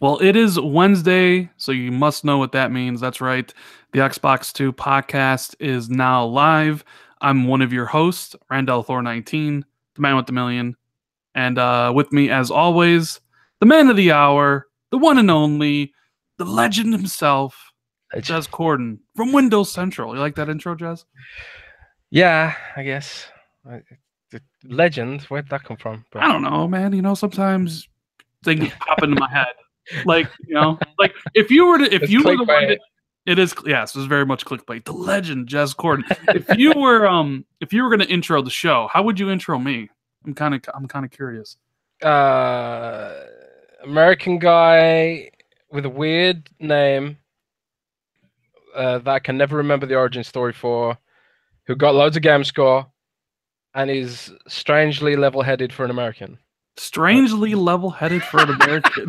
Well, it is Wednesday, so you must know what that means. That's right. The Xbox 2 podcast is now live. I'm one of your hosts, Randall Thor 19, the man with the million. And with me, as always, the man of the hour, the one and only, the legend himself, Jez Corden from Windows Central. You like that intro, Jez? Yeah, I guess. The legend, where'd that come from? But I don't know, man. Sometimes things pop into my head. Like if you were it's the one clickbait. that it is, yes, it's very much clickbait. The legend, Jez Corden. If you were gonna intro the show, how would you intro me? I'm kind of curious. Uh, American guy with a weird name that I can never remember the origin story for, who got loads of game score and is strangely level-headed for an American. Strangely level-headed for an American.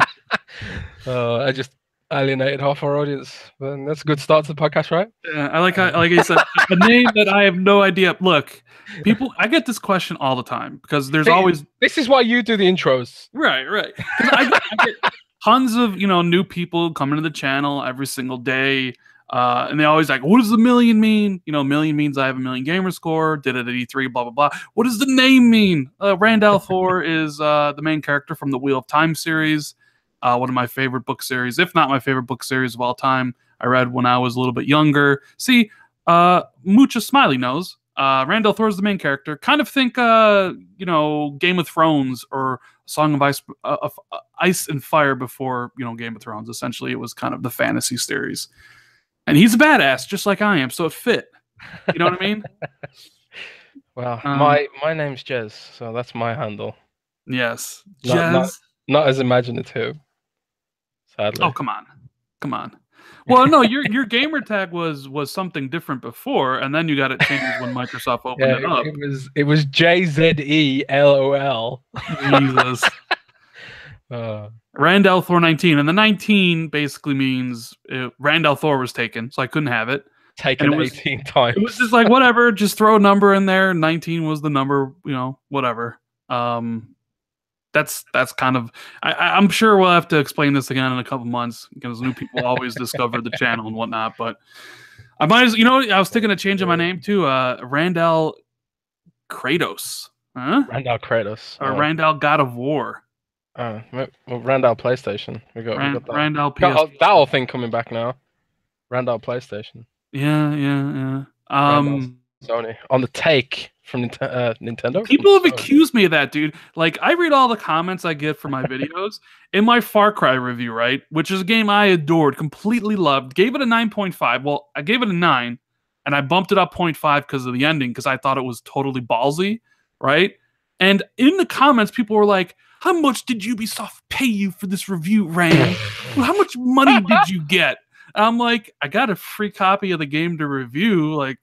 I just alienated half our audience, but that's a good start to the podcast, right? I like I said, a name that I have no idea. Look, I get this question all the time because there's always. This is why you do the intros, right? Because I get tons of new people coming to the channel every single day, and they always like, "What does the million mean?" Million means I have a million gamer score. Did it at E3. Blah blah blah. What does the name mean? Randall Thor is the main character from the Wheel of Time series. One of my favorite book series, if not my favorite book series of all time. I read when I was a little bit younger. See, Mucha Smiley knows. Randall Thor is the main character. Kind of think, Game of Thrones or Song of Ice and Fire before, Game of Thrones. Essentially, it was kind of the fantasy series. And he's a badass, just like I am, so it fit. You know what I mean? Well, my name's Jez, so that's my handle. Yes, Jez. Not as imaginative. Sadly. Oh, come on. Well, no, your gamer tag was something different before, and then you got it changed when Microsoft opened it up. It was JZELOL. Jesus. Randall Thor 19, and the 19 basically means Randall Thor was taken, so I couldn't have it. Taken 18 times. It was just like whatever, just throw a number in there. 19 was the number, whatever. That's kind of. I'm sure we'll have to explain this again in a couple months because new people always discover the channel and whatnot. But I might, I was thinking of changing my name to Randall Kratos. Huh? Randall Kratos. Or Randall God of War. Well, Randall PlayStation. We got that. Randall PS. Got that whole thing coming back now. Randall PlayStation. Yeah. Sony on the take from Nintendo. People have accused me of that, dude. Like, I read all the comments I get for my videos. In my Far Cry review, right, which is a game I adored, completely loved, gave it a 9.5. Well, I gave it a 9, and I bumped it up 0.5 because of the ending, because I thought it was totally ballsy, right? And in the comments, people were like, how much did Ubisoft pay you for this review, Rand? How much money did you get? I'm like, I got a free copy of the game to review, and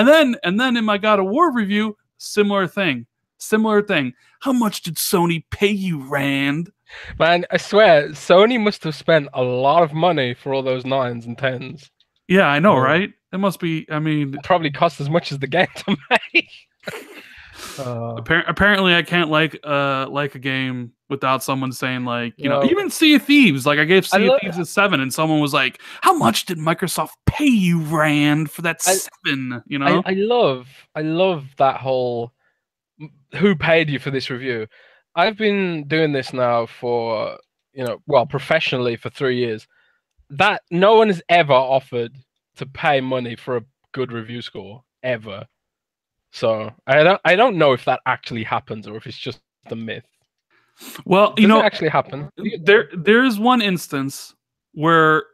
then in my God of War review, similar thing. How much did Sony pay you, Rand? Man, I swear, Sony must have spent a lot of money for all those 9s and 10s. Yeah, I know, right? It must be. I mean, it probably cost as much as the game to make. Apparently, I can't like a game without someone saying even Sea of Thieves. Like I gave Sea of Thieves a 7, and someone was like, "How much did Microsoft pay you, Rand, for that 7?" I love that whole who paid you for this review. I've been doing this now for professionally for 3 years. That no one has ever offered to pay money for a good review score ever. So I don't know if that actually happens or if it's just a myth. Well, Does it actually happen? There is one instance where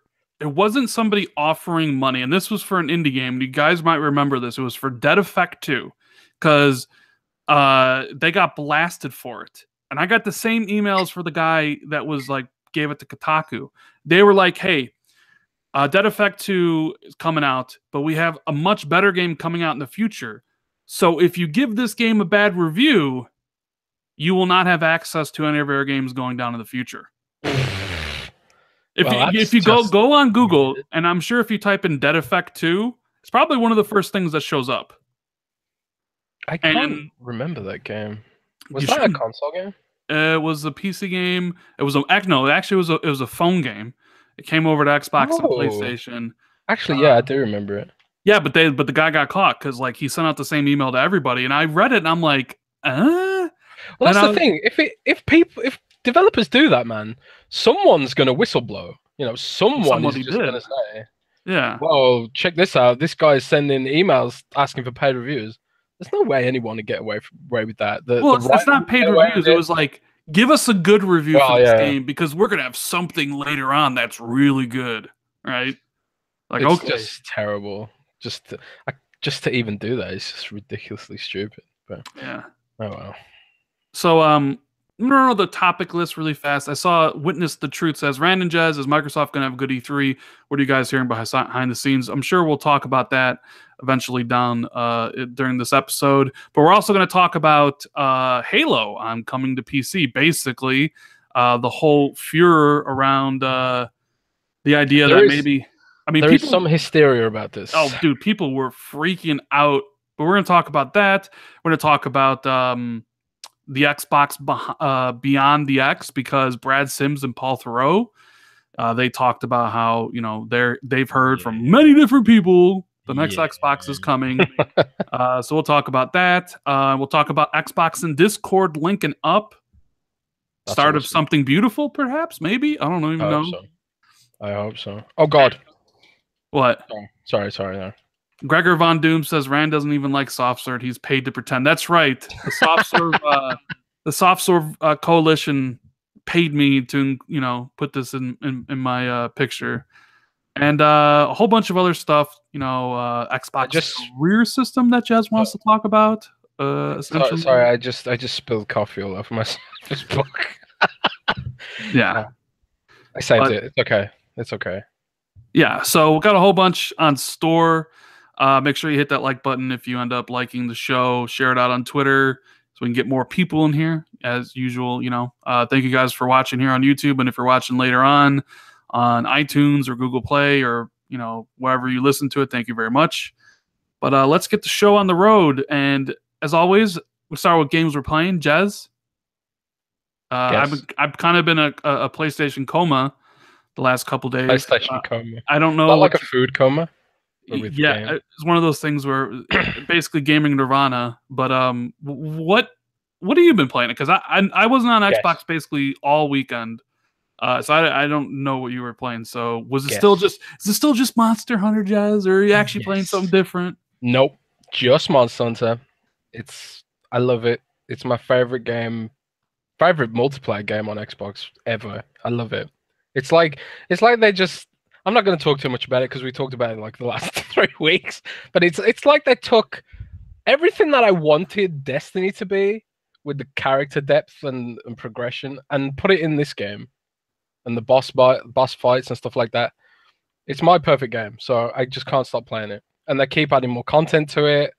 it wasn't somebody offering money, and this was for an indie game. You guys might remember this. It was for Dead Effect 2, because they got blasted for it. And I got the same emails for the guy that was like gave it to Kotaku. They were like, "Hey, Dead Effect 2 is coming out, but we have a much better game coming out in the future. So if you give this game a bad review, you will not have access to any of our games going down in the future." If you go on Google, and I'm sure if you type in Dead Effect 2, it's probably one of the first things that shows up. I can't remember that game. Was that a console game? It was a PC game. It was no, actually it was a phone game. It came over to Xbox and Oh, PlayStation. actually, yeah, I do remember it. Yeah, but the guy got caught because like he sent out the same email to everybody, and I read it and I'm like, Well, and that's the I thing. If developers do that, man, someone's gonna whistleblow. You know, someone is somebody just did. gonna say, Yeah. "Well, check this out. This guy's sending emails asking for paid reviews." There's no way anyone would get away with that. Well, The it's writer not would paid get away reviews. with It it. was like, give us a good review for Well, this yeah, game because we're gonna have something later on that's really good, right? Like, it's okay, just terrible. Just to even do that is just ridiculously stupid. But yeah. oh well. So, I'm gonna run the topic list really fast. I saw Witness the Truth says, Random Jazz, is Microsoft gonna have a good E3? What are you guys hearing behind the scenes? I'm sure we'll talk about that eventually down during this episode. But we're also gonna talk about Halo on coming to PC. Basically, the whole furor around the idea There that is maybe, I mean, there is people, some hysteria about this. oh, dude, people were freaking out. But we're gonna talk about that. We're gonna talk about the Xbox Beyond the X because Brad Sims and Paul Theroux, they talked about how they've heard from many different people the next Yeah. Xbox is coming. So we'll talk about that. We'll talk about Xbox and Discord linking up. That's Start of awesome. something beautiful, perhaps, maybe. I don't even I know. hope so. I hope so. Oh God. What? Oh, sorry. No. Gregor Von Doom says Rand doesn't even like soft serve. He's paid to pretend. That's right. The soft serve coalition paid me to put this in my picture, and a whole bunch of other stuff. Xbox career system that Jazz wants to talk about. Essentially, Sorry. I just spilled coffee all over my this book. yeah. I saved it. It's okay. It's okay. Yeah, so we got a whole bunch on store. Make sure you hit that like button if you end up liking the show. Share it out on Twitter so we can get more people in here. As usual, thank you guys for watching here on YouTube, and if you're watching later on iTunes or Google Play or wherever you listen to it, thank you very much. But let's get the show on the road. And as always, we start with games we're playing. Jez, Yes. I've kind of been a PlayStation coma the last couple days. PlayStation coma. I don't know. Not like a food coma. Yeah, it's one of those things where basically gaming nirvana. But what have you been playing? Because I wasn't on Xbox basically all weekend, so I don't know what you were playing. So is it still just Monster Hunter, Jazz, or are you actually playing something different? Nope, just Monster Hunter. I love it. It's my favorite multiplayer game on Xbox ever. I love it. It's like they just. I'm not going to talk too much about it because we talked about it like the last 3 weeks. But it's like they took everything that I wanted Destiny to be with the character depth and progression and put it in this game, and the boss fights and stuff like that. It's my perfect game, so I just can't stop playing it. And they keep adding more content to it,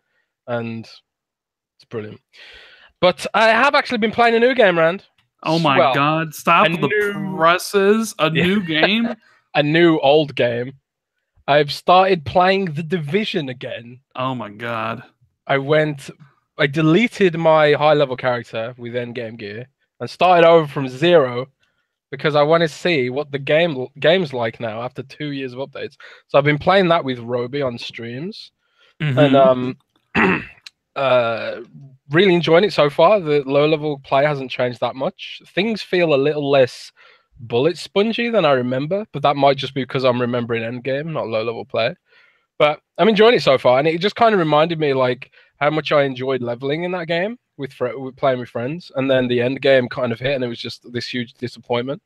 and it's brilliant. But I have actually been playing a new game, Rand. Oh my God! Stop the presses! A new game. A new old game. I've started playing The Division again. Oh my God. I deleted my high-level character with endgame gear and started over from 0 because I want to see what the game's like now after 2 years of updates. So I've been playing that with Roby on streams. And really enjoying it so far. The low-level play hasn't changed that much. Things feel a little less bullet spongy than I remember, but that might just be because I'm remembering endgame, not low-level play. But I'm enjoying it so far, and it just kind of reminded me like how much I enjoyed leveling in that game with playing with friends, and then the end game kind of hit, and it was just this huge disappointment.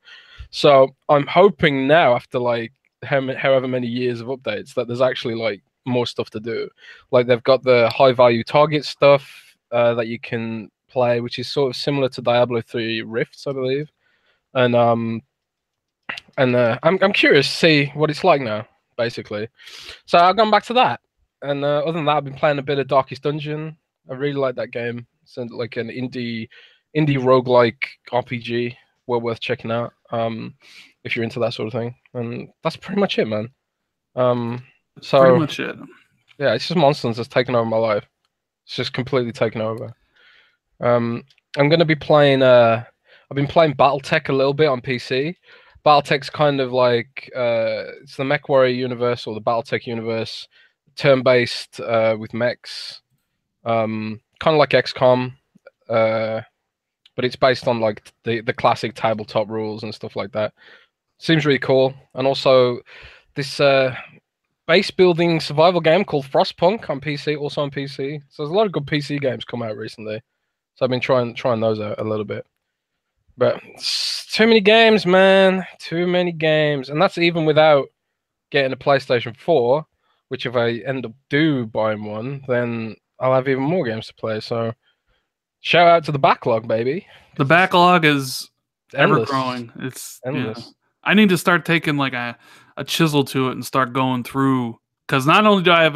So I'm hoping now, after like however many years of updates, that there's actually like more stuff to do. Like they've got the high-value target stuff that you can play, which is sort of similar to Diablo 3 Rifts, I believe. And I'm curious to see what it's like now, basically. So I've gone back to that, and other than that, I've been playing a bit of Darkest Dungeon. I really like that game. It's like an indie roguelike RPG. Well worth checking out if you're into that sort of thing. And that's pretty much it, man. So pretty much it. Yeah, it's just Monsters that's taken over my life. It's just completely taken over. I'm gonna be playing I've been playing BattleTech a little bit on PC. BattleTech's kind of like it's the MechWarrior universe or the BattleTech universe, turn-based with mechs, kind of like XCOM, but it's based on like the classic tabletop rules and stuff like that. Seems really cool, and also this base building survival game called Frostpunk on PC, also on PC. So there's a lot of good PC games come out recently. So I've been trying those out a little bit. But too many games, man. Too many games. And that's even without getting a PlayStation 4, which if I end up buying one, then I'll have even more games to play. So shout out to the backlog, baby. The backlog is endless. ever growing. It's endless. Yeah. I need to start taking like a chisel to it and start going through, because not only do I have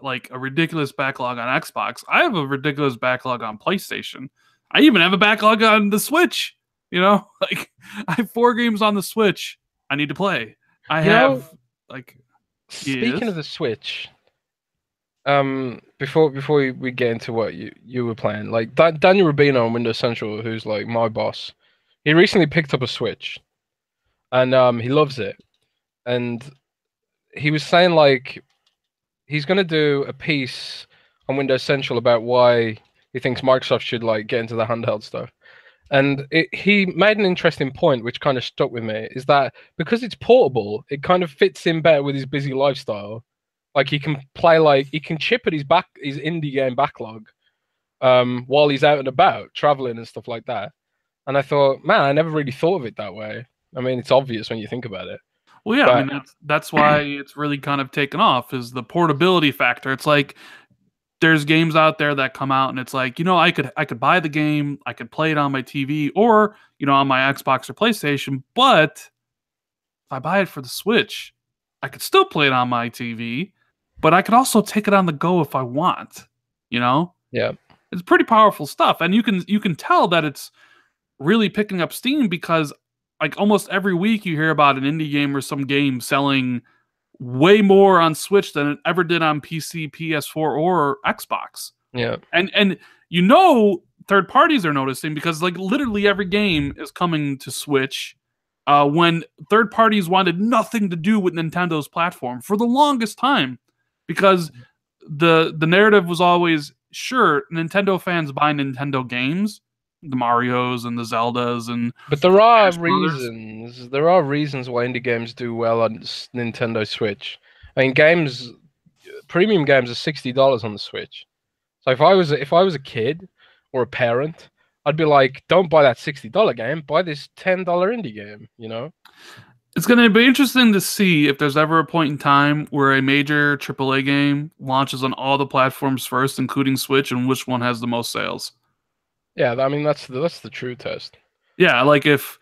like a ridiculous backlog on Xbox, I have a ridiculous backlog on PlayStation. I even have a backlog on the Switch. You know, like I have 4 games on the Switch I need to play. Speaking of the Switch, before we get into what you were playing, like Daniel Rubino on Windows Central, who's like my boss, he recently picked up a Switch, and he loves it, and he was saying like he's gonna do a piece on Windows Central about why he thinks Microsoft should like get into the handheld stuff. And he made an interesting point, which kind of stuck with me, is that because it's portable, it kind of fits in better with his busy lifestyle. Like he can play, like he can chip at his indie game backlog, while he's out and about traveling and stuff like that. And I thought, man, I never really thought of it that way. I mean, it's obvious when you think about it. Well, yeah, I mean that's why it's really kind of taken off, is the portability factor. It's like there's games out there that come out and it's like, you know, I could buy the game, I could play it on my TV or, you know, on my Xbox or PlayStation, but if I buy it for the Switch, I could still play it on my TV, but I could also take it on the go if I want, you know? Yeah. It's pretty powerful stuff, and you can tell that it's really picking up steam, because like almost every week you hear about an indie game or some game selling way more on Switch than it ever did on PC, PS4, or Xbox. Yeah. And you know third parties are noticing, because like literally every game is coming to Switch, when third parties wanted nothing to do with Nintendo's platform for the longest time, because the narrative was always, sure, Nintendo fans buy Nintendo games, the Marios and the Zeldas, but there are reasons. There are reasons why indie games do well on Nintendo Switch. I mean, premium games are $60 on the Switch. So if I was a kid or a parent, I'd be like, don't buy that $60 game. Buy this $10 indie game. You know. It's going to be interesting to see if there's ever a point in time where a major AAA game launches on all the platforms first, including Switch, and which one has the most sales. Yeah, I mean that's the true test. Yeah, like if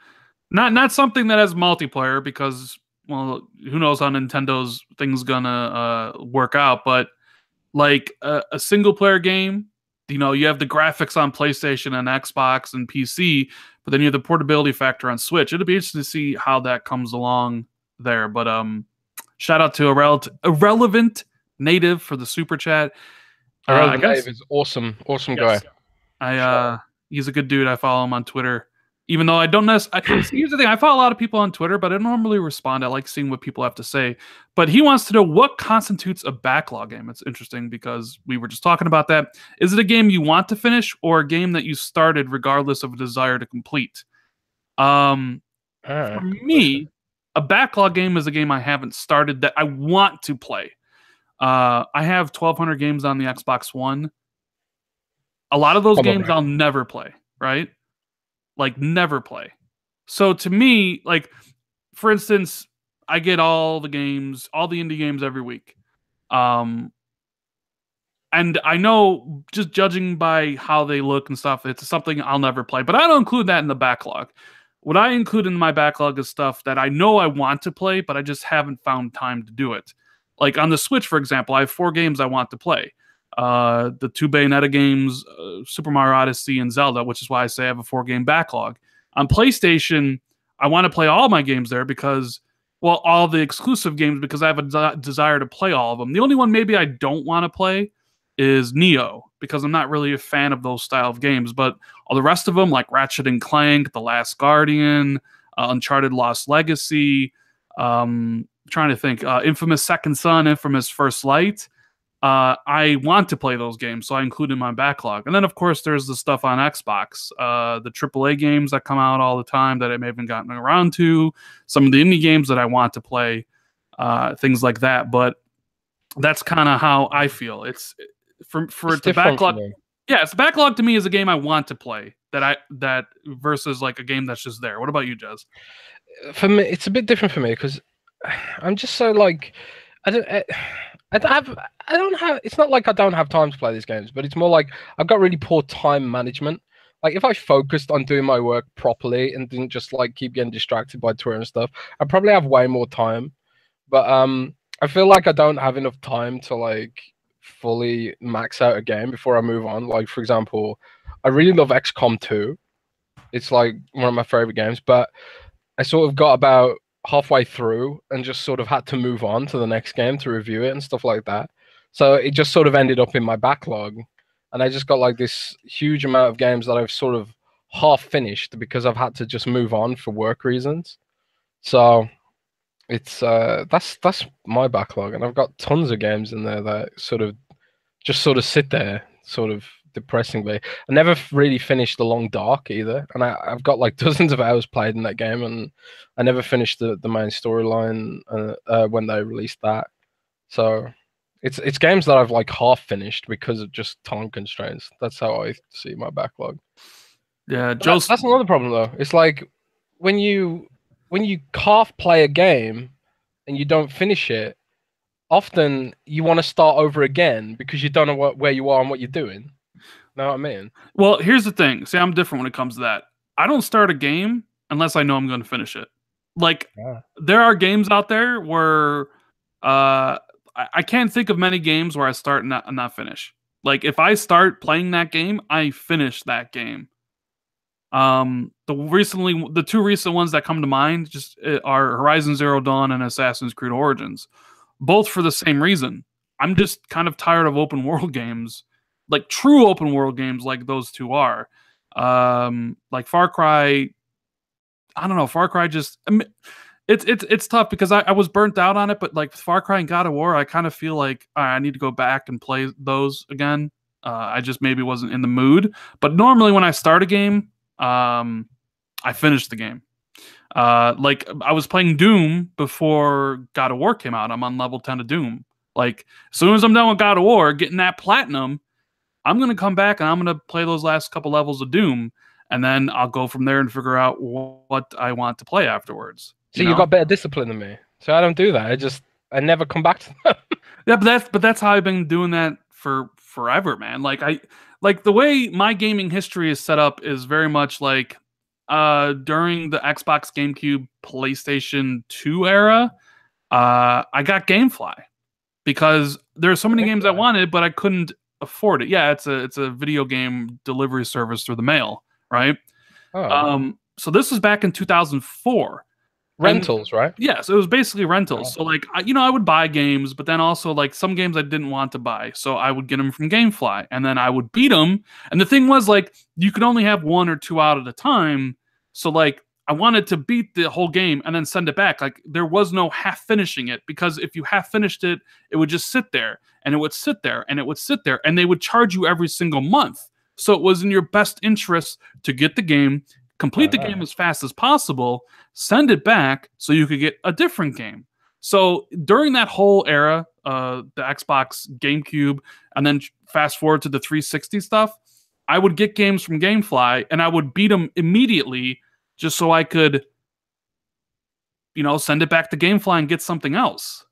not something that has multiplayer, because, well, who knows how Nintendo's thing's gonna work out, but like a single player game, you know, you have the graphics on PlayStation and Xbox and PC, but then you have the portability factor on Switch. It'll be interesting to see how that comes along there. But shout out to Irrelevant Native for the super chat. Irrelevant Native is awesome guy. He's a good dude. I follow him on Twitter, even though I don't necessarily. Here's the thing: I follow a lot of people on Twitter, but I don't normally respond. I like seeing what people have to say. But he wants to know what constitutes a backlog game. It's interesting because we were just talking about that. Is it a game you want to finish, or a game that you started regardless of a desire to complete? For me, a backlog game is a game I haven't started that I want to play. I have 1,200 games on the Xbox One. A lot of those games I'll never play, right? Like, never play. So to me, like, for instance, I get all the indie games every week. And I know, just judging by how they look and stuff, it's something I'll never play. But I don't include that in the backlog. What I include in my backlog is stuff that I know I want to play, but I just haven't found time to do it. Like on the Switch, for example, I have 4 games I want to play. The 2 Bayonetta games, Super Mario Odyssey, and Zelda, which is why I say I have a 4-game backlog. On PlayStation, I want to play all my games there because, well, all the exclusive games, because I have a desire to play all of them. The only one maybe I don't want to play is Neo. because I'm not really a fan of those style of games. But all the rest of them, like Ratchet and Clank, The Last Guardian, Uncharted Lost Legacy, trying to think, Infamous Second Son, Infamous First Light. I want to play those games, so I include in my backlog. And then, of course, there's the stuff on Xbox, the AAA games that come out all the time that I may haven't gotten around to, some of the indie games that I want to play, things like that. But that's kind of how I feel. It's It's the different for backlog. me. Yeah, it's backlog to me is a game I want to play that versus like a game that's just there. What about you, Jez? For me, it's a bit different for me because I'm just so like I don't. I don't have. I don't have. It's not like I don't have time to play these games, but it's more like I've got really poor time management. Like if I focused on doing my work properly and didn't just like keep getting distracted by Twitter and stuff, I'd probably have way more time. But I feel like I don't have enough time to like fully max out a game before I move on. Like for example, I really love XCOM 2. It's like one of my favorite games, but I sort of got about halfway through and just sort of had to move on to the next game to review it and stuff like that. So it just sort of ended up in my backlog, and I just got like this huge amount of games that I've sort of half finished because I've had to just move on for work reasons. So it's that's my backlog, and I've got tons of games in there that sort of sit there, sort of depressingly. I never really finished The Long Dark either, and I've got like dozens of hours played in that game, and I never finished the main storyline when they released that. So it's games that I've like half finished because of just time constraints. That's how I see my backlog. Yeah, That's another problem though. It's like when you half play a game and you don't finish it, often you want to start over again because you don't know where you are and what you're doing. Know what I mean? Well, here's the thing. See, I'm different when it comes to that. I don't start a game unless I know I'm going to finish it. Like, there are games out there where I can't think of many games where I start and not finish. Like, if I start playing that game, I finish that game. The two recent ones that come to mind just are Horizon Zero Dawn and Assassin's Creed Origins, both for the same reason. I'm just kind of tired of open world games, like true open world games, like those two are. Like Far Cry. I don't know. Far Cry just. I mean, it's tough because I was burnt out on it, but like Far Cry and God of War, I kind of feel like I need to go back and play those again. I just maybe wasn't in the mood. But normally when I start a game, I finished the game. Like I was playing Doom before God of War came out. I'm on level 10 of Doom. Like as soon as I'm done with God of War, getting that platinum, I'm gonna come back and I'm gonna play those last couple levels of Doom, and then I'll go from there and figure out what I want to play afterwards. So you've got better discipline than me. So I don't do that. I never come back to them. Yeah, but that's how I've been doing that for forever, man. Like the way my gaming history is set up is very much like during the Xbox, GameCube, PlayStation 2 era, I got GameFly because there are so many games I wanted, but I couldn't afford it. Yeah, it's a video game delivery service through the mail, right? Oh. So this was back in 2004. Rentals, right? Yeah, so it was basically rentals. So like, I would buy games, but then also like some games I didn't want to buy, so I would get them from GameFly, and then I would beat them. And the thing was like, you could only have one or two out at a time. So like, I wanted to beat the whole game and then send it back. Like there was no half finishing it, because if you half finished it, it would just sit there and it would sit there and it would sit there, and they would charge you every single month. So it was in your best interest to get the game, complete the game as fast as possible, send it back so you could get a different game. So during that whole era, the Xbox, GameCube, and then fast forward to the 360 stuff, I would get games from GameFly and I would beat them immediately just so I could, send it back to GameFly and get something else.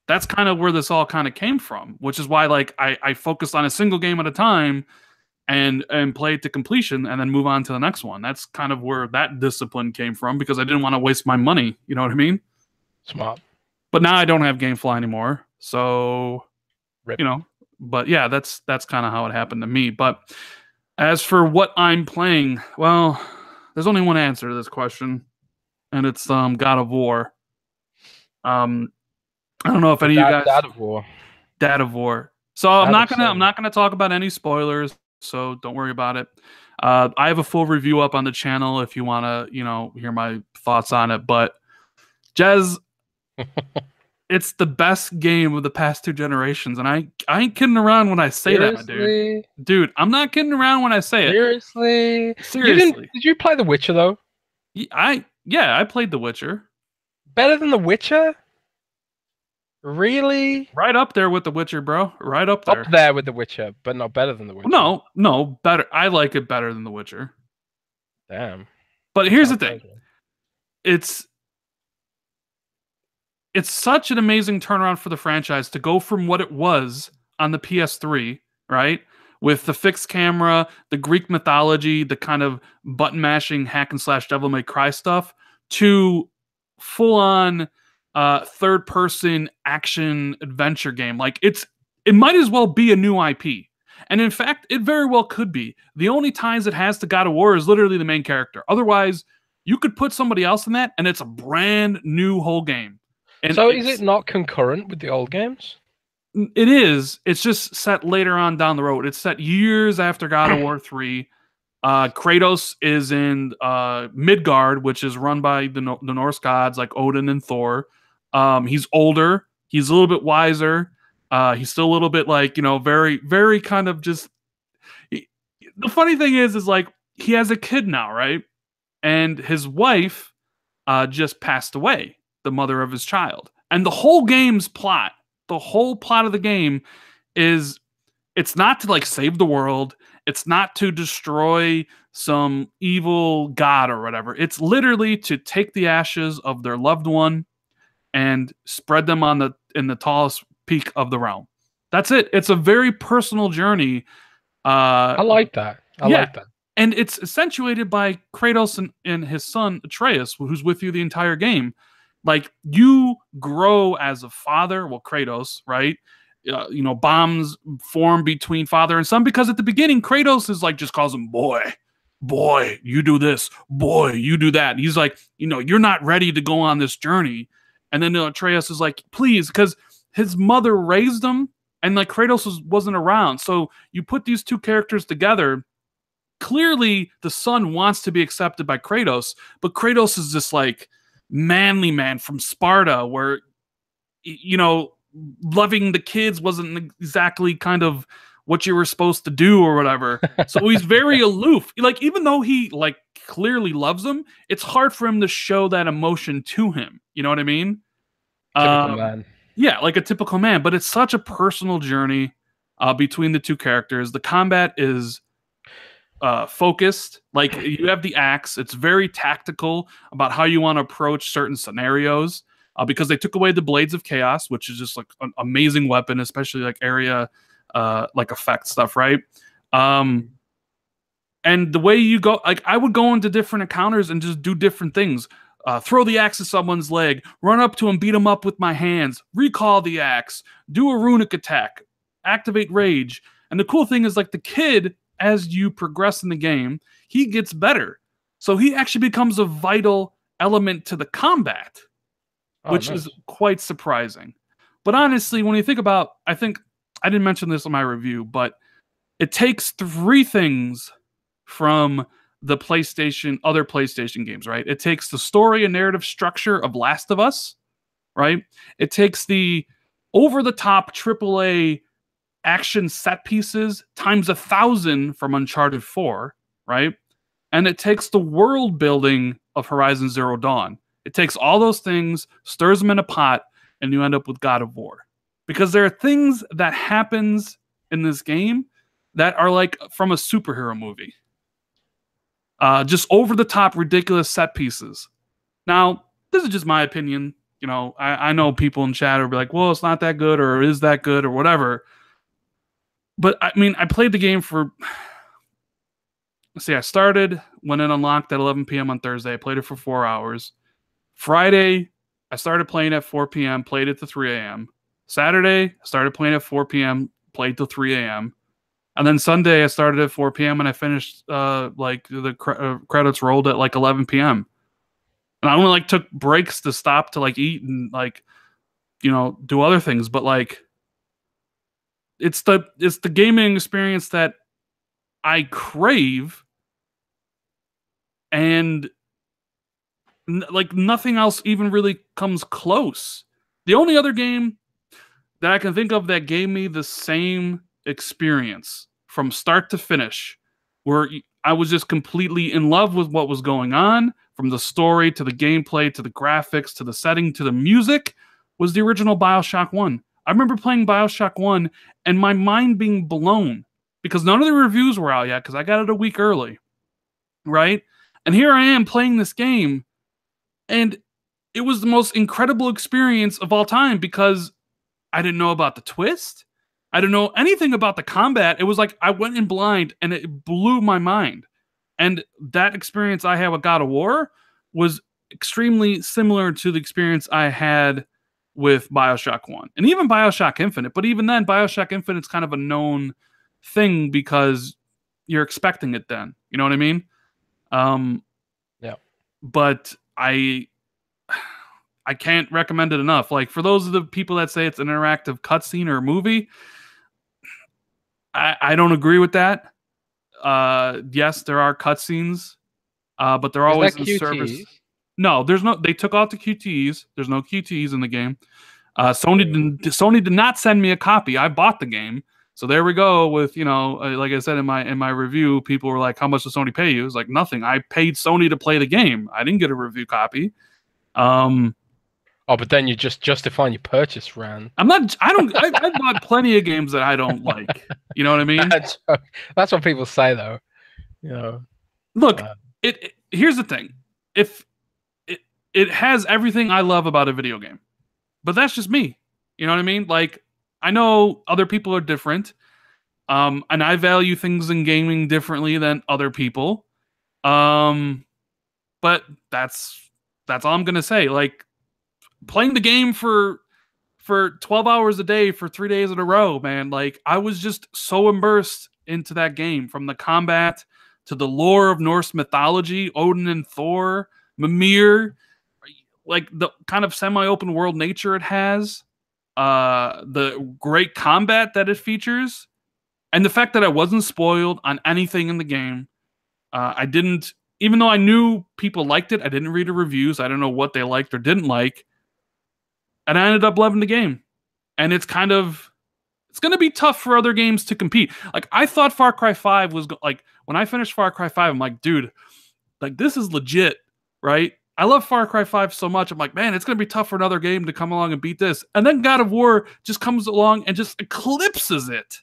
That's kind of where this all kind of came from, which is why like I focused on a single game at a time and play it to completion and then move on to the next one. That's kind of where that discipline came from, because I didn't want to waste my money. You know what I mean? Smart. But now I don't have GameFly anymore. So, Rip. But yeah, that's kind of how it happened to me. But as for what I'm playing, well, there's only one answer to this question, and it's God of War. I don't know if any of you guys... Dad of War. Dad of War. So That looks so I'm not gonna talk about any spoilers. So don't worry about it. I have a full review up on the channel if you want to, hear my thoughts on it. But Jez, it's the best game of the past 2 generations, and I ain't kidding around when I say that, my dude. Seriously? Dude, I'm not kidding around when I say it. Seriously? Seriously. Did you play The Witcher though? I played The Witcher. Better than The Witcher? Really? Right up there with The Witcher, bro. Right up there. Up there with The Witcher, but not better than The Witcher. No, better. I like it better than The Witcher. Damn. But here's the thing. It's such an amazing turnaround for the franchise to go from what it was on the PS3, right? With the fixed camera, the Greek mythology, the kind of button mashing hack and slash Devil May Cry stuff, to full on third person action adventure game. Like it might as well be a new IP. And in fact, it very well could be. The only ties it has to God of War is literally the main character. Otherwise, you could put somebody else in that and it's a brand new whole game. And so is it not concurrent with the old games? It is. It's just set later on down the road. It's set years after God of War 3. Kratos is in Midgard, which is run by the Norse gods like Odin and Thor. He's older. He's a little bit wiser. He's still a little bit like, very, very kind of just... The funny thing is like, he has a kid now, right? And his wife just passed away, the mother of his child. And the whole game's plot, the whole plot of the game is, it's not to like save the world. It's not to destroy some evil god or whatever. It's literally to take the ashes of their loved one and spread them in the tallest peak of the realm. That's it. It's a very personal journey. I like that. I like that. And it's accentuated by Kratos and his son Atreus, who's with you the entire game. Like, you grow as a father, well, Kratos, right? Bonds form between father and son, because at the beginning, Kratos is like, just calls him boy, you do this, boy, you do that. And he's like, you're not ready to go on this journey. And then Atreus is like, please, because his mother raised him, and like Kratos wasn't around. So you put these two characters together. Clearly, the son wants to be accepted by Kratos, but Kratos is this like manly man from Sparta, where loving the kids wasn't exactly kind of what you were supposed to do or whatever. So he's very aloof. Like, even though he like clearly loves them, it's hard for him to show that emotion to him. You know what I mean? Typical man. Yeah, like a typical man. But it's such a personal journey between the two characters. The combat is focused. Like, you have the axe. It's very tactical about how you want to approach certain scenarios, because they took away the Blades of Chaos, which is just like an amazing weapon, especially like area like effect stuff, right? And the way you go, like, I would go into different encounters and just do different things. Throw the axe at someone's leg, run up to him, beat him up with my hands, recall the axe, do a runic attack, activate rage. And the cool thing is, like, the kid, as you progress in the game, he gets better. So he actually becomes a vital element to the combat, which is quite surprising. But honestly, when you think about, I think I didn't mention this in my review, but it takes 3 things from the other PlayStation games, right? It takes the story and narrative structure of Last of Us, right? It takes the over-the-top AAA action set pieces times 1,000 from Uncharted 4, right? And it takes the world building of Horizon Zero Dawn. It takes all those things, stirs them in a pot, and you end up with God of War. Because there are things that happens in this game that are like from a superhero movie. Just over-the-top, ridiculous set pieces. Now, this is just my opinion. I know people in chat will be like, well, it's not that good, or is that good, or whatever. But, I mean, I played the game for... Let's see, I started when it unlocked at 11 p.m. on Thursday. I played it for 4 hours. Friday, I started playing at 4 p.m., played it to 3 a.m. Saturday, I started playing at 4 p.m., played till 3 a.m. And then Sunday, I started at 4 p.m. and I finished, like, the credits rolled at, like, 11 p.m. And I only, like, took breaks to stop to, like, eat and, like, do other things. But, like, it's the gaming experience that I crave, and like nothing else even really comes close. The only other game that I can think of that gave me the same experience from start to finish, where I was just completely in love with what was going on, from the story to the gameplay to the graphics to the setting to the music, was the original BioShock 1. I remember playing BioShock 1 and my mind being blown because none of the reviews were out yet because I got it a week early, right? And here I am playing this game, and it was the most incredible experience of all time because I didn't know about the twist. I didn't know anything about the combat. It was like I went in blind and it blew my mind. And that experience I had with God of War was extremely similar to the experience I had with BioShock 1 and even BioShock Infinite. But even then, BioShock Infinite's kind of a known thing because you're expecting it then. You know what I mean? Yeah. But I can't recommend it enough. Like, for those of the people that say it's an interactive cutscene or a movie, I don't agree with that. Yes, there are cutscenes, but they're always in service. No, there's no. They took out the QTEs. There's no QTEs in the game. Sony did not send me a copy. I bought the game, so there we go. With like I said in my review, people were like, "How much does Sony pay you?" It's like nothing. I paid Sony to play the game. I didn't get a review copy. Oh, but then you're just justifying your purchase, Ran. I'm not. I don't. I bought plenty of games that I don't like. You know what I mean? That's what people say, though. Look, here's the thing. If it has everything I love about a video game, but that's just me. You know what I mean? Like, I know other people are different, and I value things in gaming differently than other people. But that's all I'm gonna say. Like, playing the game for 12 hours a day for 3 days in a row, man. Like, I was just so immersed into that game, from the combat to the lore of Norse mythology, Odin and Thor, Mimir, like the kind of semi-open world nature it has, the great combat that it features, and the fact that I wasn't spoiled on anything in the game. I didn't, even though I knew people liked it, I didn't read the reviews. I don't know what they liked or didn't like. And I ended up loving the game. And it's going to be tough for other games to compete. Like, I thought Far Cry 5 was, like, when I finished Far Cry 5, I'm like, dude, like, this is legit, right? I love Far Cry 5 so much. I'm like, man, it's going to be tough for another game to come along and beat this. And then God of War just comes along and just eclipses it,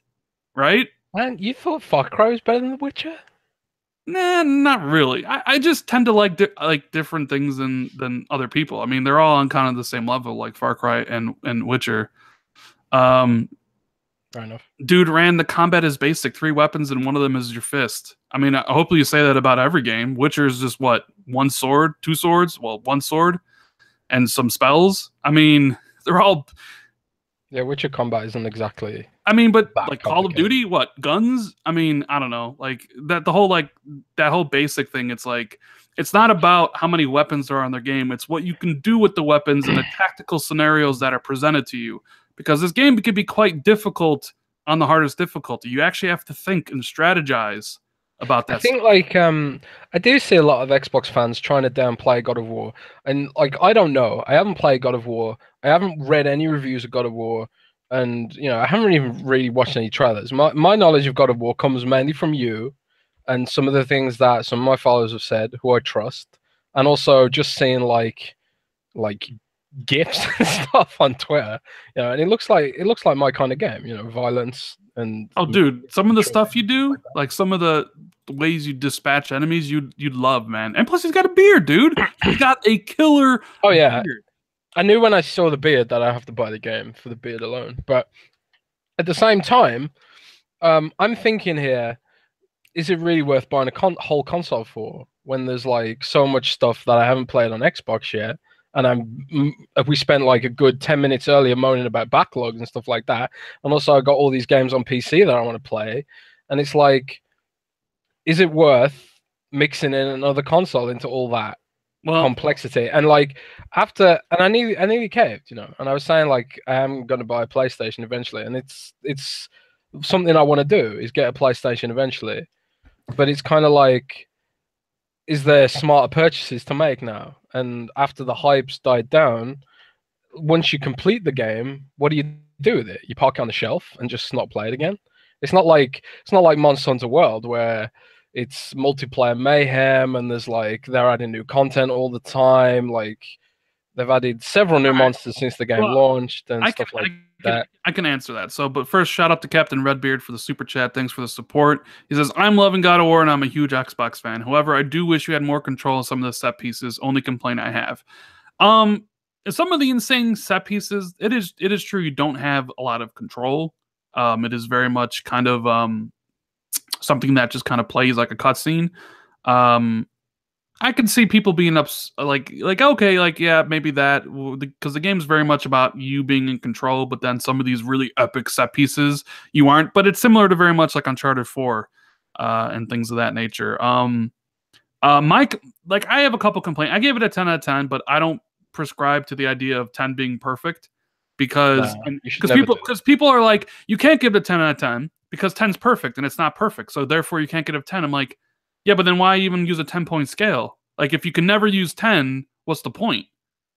right? Man, you thought Far Cry was better than The Witcher? Nah, not really. I just tend to like different things than other people. I mean, they're all on kind of the same level, like Far Cry and Witcher. Fair enough. Dude, the combat is basic. 3 weapons and one of them is your fist. I mean, hopefully you say that about every game. Witcher is just what? 1 sword, 2 swords? Well, 1 sword and some spells. I mean, they're all... Yeah, Witcher combat isn't exactly... I mean, but like Call of Duty, what, guns? I mean, I don't know. Like that whole basic thing. It's like, it's not about how many weapons there are in their game. It's what you can do with the weapons and the tactical scenarios that are presented to you. Because this game can be quite difficult on the hardest difficulty. You actually have to think and strategize about that. I think I do see a lot of Xbox fans trying to downplay God of War, and like, I don't know. I haven't played God of War. I haven't read any reviews of God of War. And I haven't even really watched any trailers. My knowledge of God of War comes mainly from you, and some of the things that some of my followers have said, who I trust, and also just seeing like gifs and stuff on Twitter. And it looks like my kind of game. Violence and dude, some of the stuff you do, like some of the ways you dispatch enemies, you'd love, man. And plus, he's got a beard, dude. He's got a killer. Oh yeah. beard. I knew when I saw the beard that I have to buy the game for the beard alone. But at the same time, I'm thinking here, is it really worth buying a whole console for when there's like so much stuff that I haven't played on Xbox yet? And we spent like a good 10 minutes earlier moaning about backlogs and stuff like that. And also I got all these games on PC that I want to play. And it's like, is it worth mixing in another console into all that complexity? And like, and I nearly caved, and I was saying like, I am going to buy a PlayStation eventually, and it's something I want to do is get a PlayStation eventually. But it's kind of like, is there smarter purchases to make now? And after the hype's died down, once you complete the game, what do you do with it? You park it on the shelf and just not play it again? It's not like Monster Hunter World where it's multiplayer mayhem and there's like they're adding new content all the time. Like they've added several new All right. monsters since the game Well, launched and I can, stuff like I can, that. I can answer that. So, but first, shout out to Captain Redbeard for the super chat. Thanks for the support. He says, "I'm loving God of War, and I'm a huge Xbox fan. However, I do wish you had more control of some of the set pieces. Only complaint I have. Um, some of the insane set pieces. It is true you don't have a lot of control. It is very much kind of something that just kind of plays like a cutscene. Um, I can see people being like okay, like yeah, maybe that because the game's very much about you being in control, but then some of these really epic set pieces you aren't. But it's similar to very much like Uncharted 4 and things of that nature. Mike, like I have a couple complaints. I gave it a 10 out of 10, but I don't prescribe to the idea of 10 being perfect Nah, because you should because never people do. because people are like you can't give it a 10 out of 10 because 10's perfect and it's not perfect, so therefore you can't get a 10. I'm like, yeah, but then why even use a 10-point scale? Like if you can never use 10, what's the point,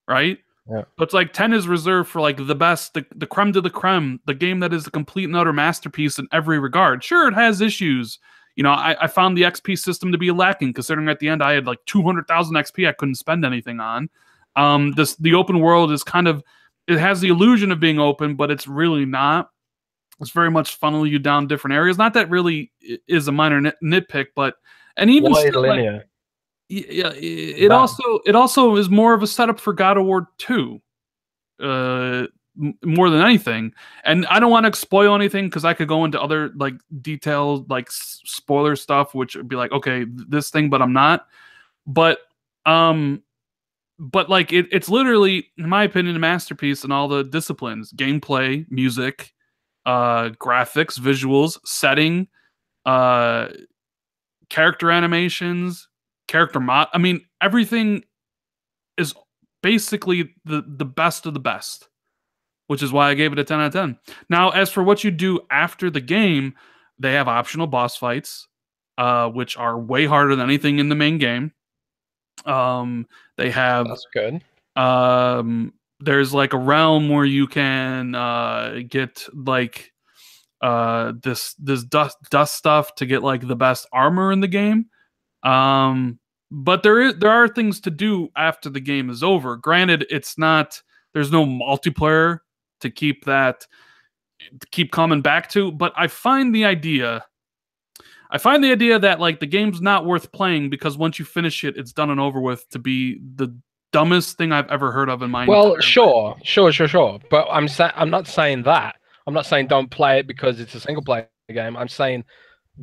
right? Yeah. But it's like 10 is reserved for like the best, the creme de la creme, the game that is a complete and utter masterpiece in every regard. Sure, it has issues. You know, I found the XP system to be lacking, considering at the end I had like 200,000 XP I couldn't spend anything on. The open world is kind of, it has the illusion of being open, but it's really not. It's very much funnel you down different areas. Not that really is a minor nitpick, but and even Wide still, like linear. yeah, That it also is more of a setup for God of War 2, more than anything. And I don't want to spoil anything because I could go into other like detailed like spoiler stuff, which would be like, okay, this thing, but I'm not. But um, but like it's literally, in my opinion, a masterpiece in all the disciplines: gameplay, music, graphics, visuals, setting, uh, character animations, character mod. I mean, everything is basically the best of the best, which is why I gave it a 10 out of 10. Now, as for what you do after the game, they have optional boss fights, which are way harder than anything in the main game. They have that's good. there's like a realm where you can get like this dust stuff to get like the best armor in the game. But there are things to do after the game is over. Granted, it's not, there's no multiplayer to keep coming back to, but I find the idea that like the game's not worth playing because once you finish it, it's done and over with, to be the dumbest thing I've ever heard of in my entire Well, life. sure. But I'm not saying that. I'm not saying don't play it because it's a single player game. I'm saying,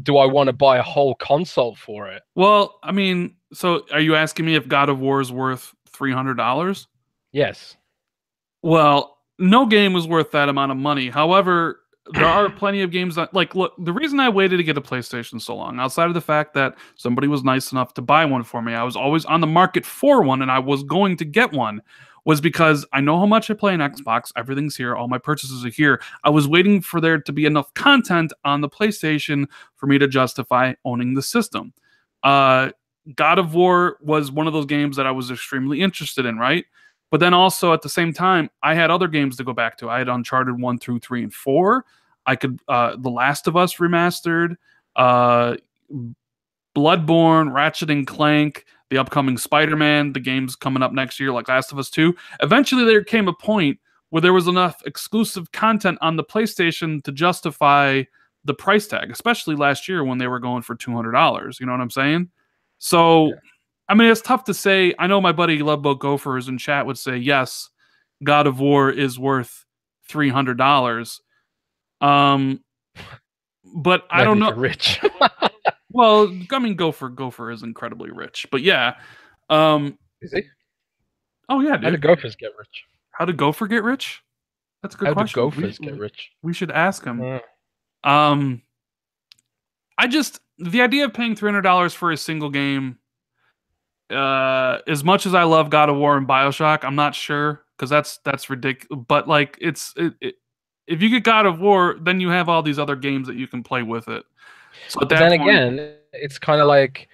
do I want to buy a whole console for it? Well, I mean, so are you asking me if God of War is worth $300? Yes. Well, no game was worth that amount of money. However, there are plenty of games that, like, look, the reason I waited to get a PlayStation so long, outside of the fact that somebody was nice enough to buy one for me, I was always on the market for one and I was going to get one, was because I know how much I play on Xbox. Everything's here. All my purchases are here. I was waiting for there to be enough content on the PlayStation for me to justify owning the system. Uh, God of War was one of those games that I was extremely interested in, right? But then also at the same time, I had other games to go back to. I had Uncharted 1 through 3 and 4. I could The Last of Us remastered, uh Bloodborne, Ratchet and Clank, the upcoming Spider-Man, the games coming up next year like Last of Us 2. Eventually there came a point where there was enough exclusive content on the PlayStation to justify the price tag, especially last year when they were going for $200. You know what I'm saying? So, Yeah. I mean, it's tough to say. I know my buddy Loveboat Gophers in chat would say, yes, God of War is worth $300. Um, but I don't Maybe know. for rich. Well, I mean, Gopher is incredibly rich, but yeah. Is he? Oh yeah, How do dude. gophers get rich? How did Gopher get rich? That's a good How do question. We gophers get rich? we should ask him. Uh, Um, I just, the idea of paying $300 for a single game, as much as I love God of War and BioShock, I'm not sure because that's ridiculous. But like, if you get God of War, then you have all these other games that you can play with it. So at But that then point, again, it's kind of like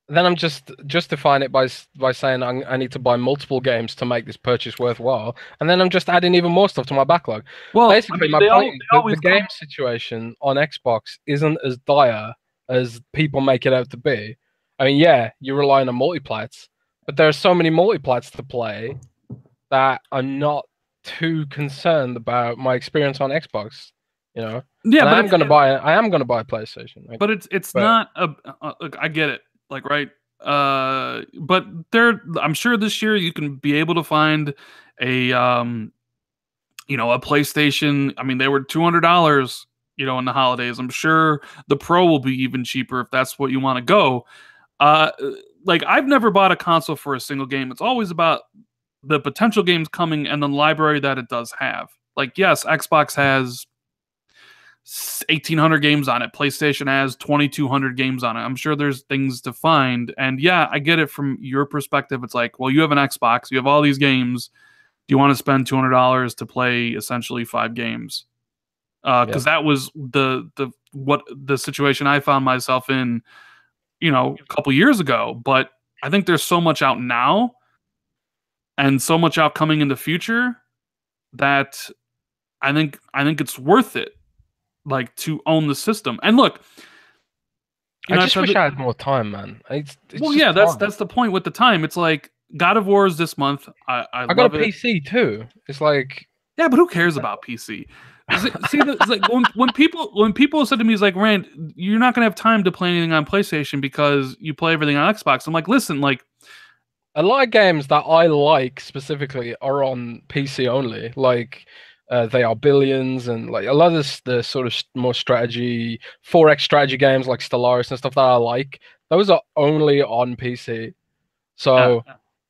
then I'm just justifying it by saying I need to buy multiple games to make this purchase worthwhile, and then I'm just adding even more stuff to my backlog. well, I Basically, mean, my point is they the always game come. situation on Xbox isn't as dire as people make it out to be. I mean, yeah, you're relying on multiplats, but there are so many multiplats to play that I'm not too concerned about my experience on Xbox, you know. Yeah, And but I am gonna buy a PlayStation. Like, but it's but not a look, I get it, like, right, but there, I'm sure this year you can be able to find a a PlayStation. I mean, they were $200, in the holidays. I'm sure the Pro will be even cheaper if that's what you want to go. uh like, I've never bought a console for a single game. It's always about the potential games coming and the library that it does have. Like, yes, Xbox has 1,800 games on it. PlayStation has 2,200 games on it. I'm sure there's things to find. And yeah, I get it from your perspective. It's like, well, you have an Xbox, you have all these games. Do you want to spend $200 to play essentially 5 games? yeah. Because that was the situation I found myself in, a couple years ago. But I think there's so much out now and so much out coming in the future that I think it's worth it, like, to own the system. And look, I I've just said wish that, I had more time, man. It's well, just yeah, that's time. that's the point with the time. It's like God of War is this month. I I got a love it. PC too. It's like, Yeah, but who cares about PC? See, it's like when people said to me, "It's like, Rand, you're not gonna have time to play anything on PlayStation because you play everything on Xbox." I'm like, listen, like, a lot of games that I like specifically are on PC only. Like, they are Billions, and like a lot of the sort of more strategy, 4X strategy games like Stellaris and stuff that I like. Those are only on PC. uh, So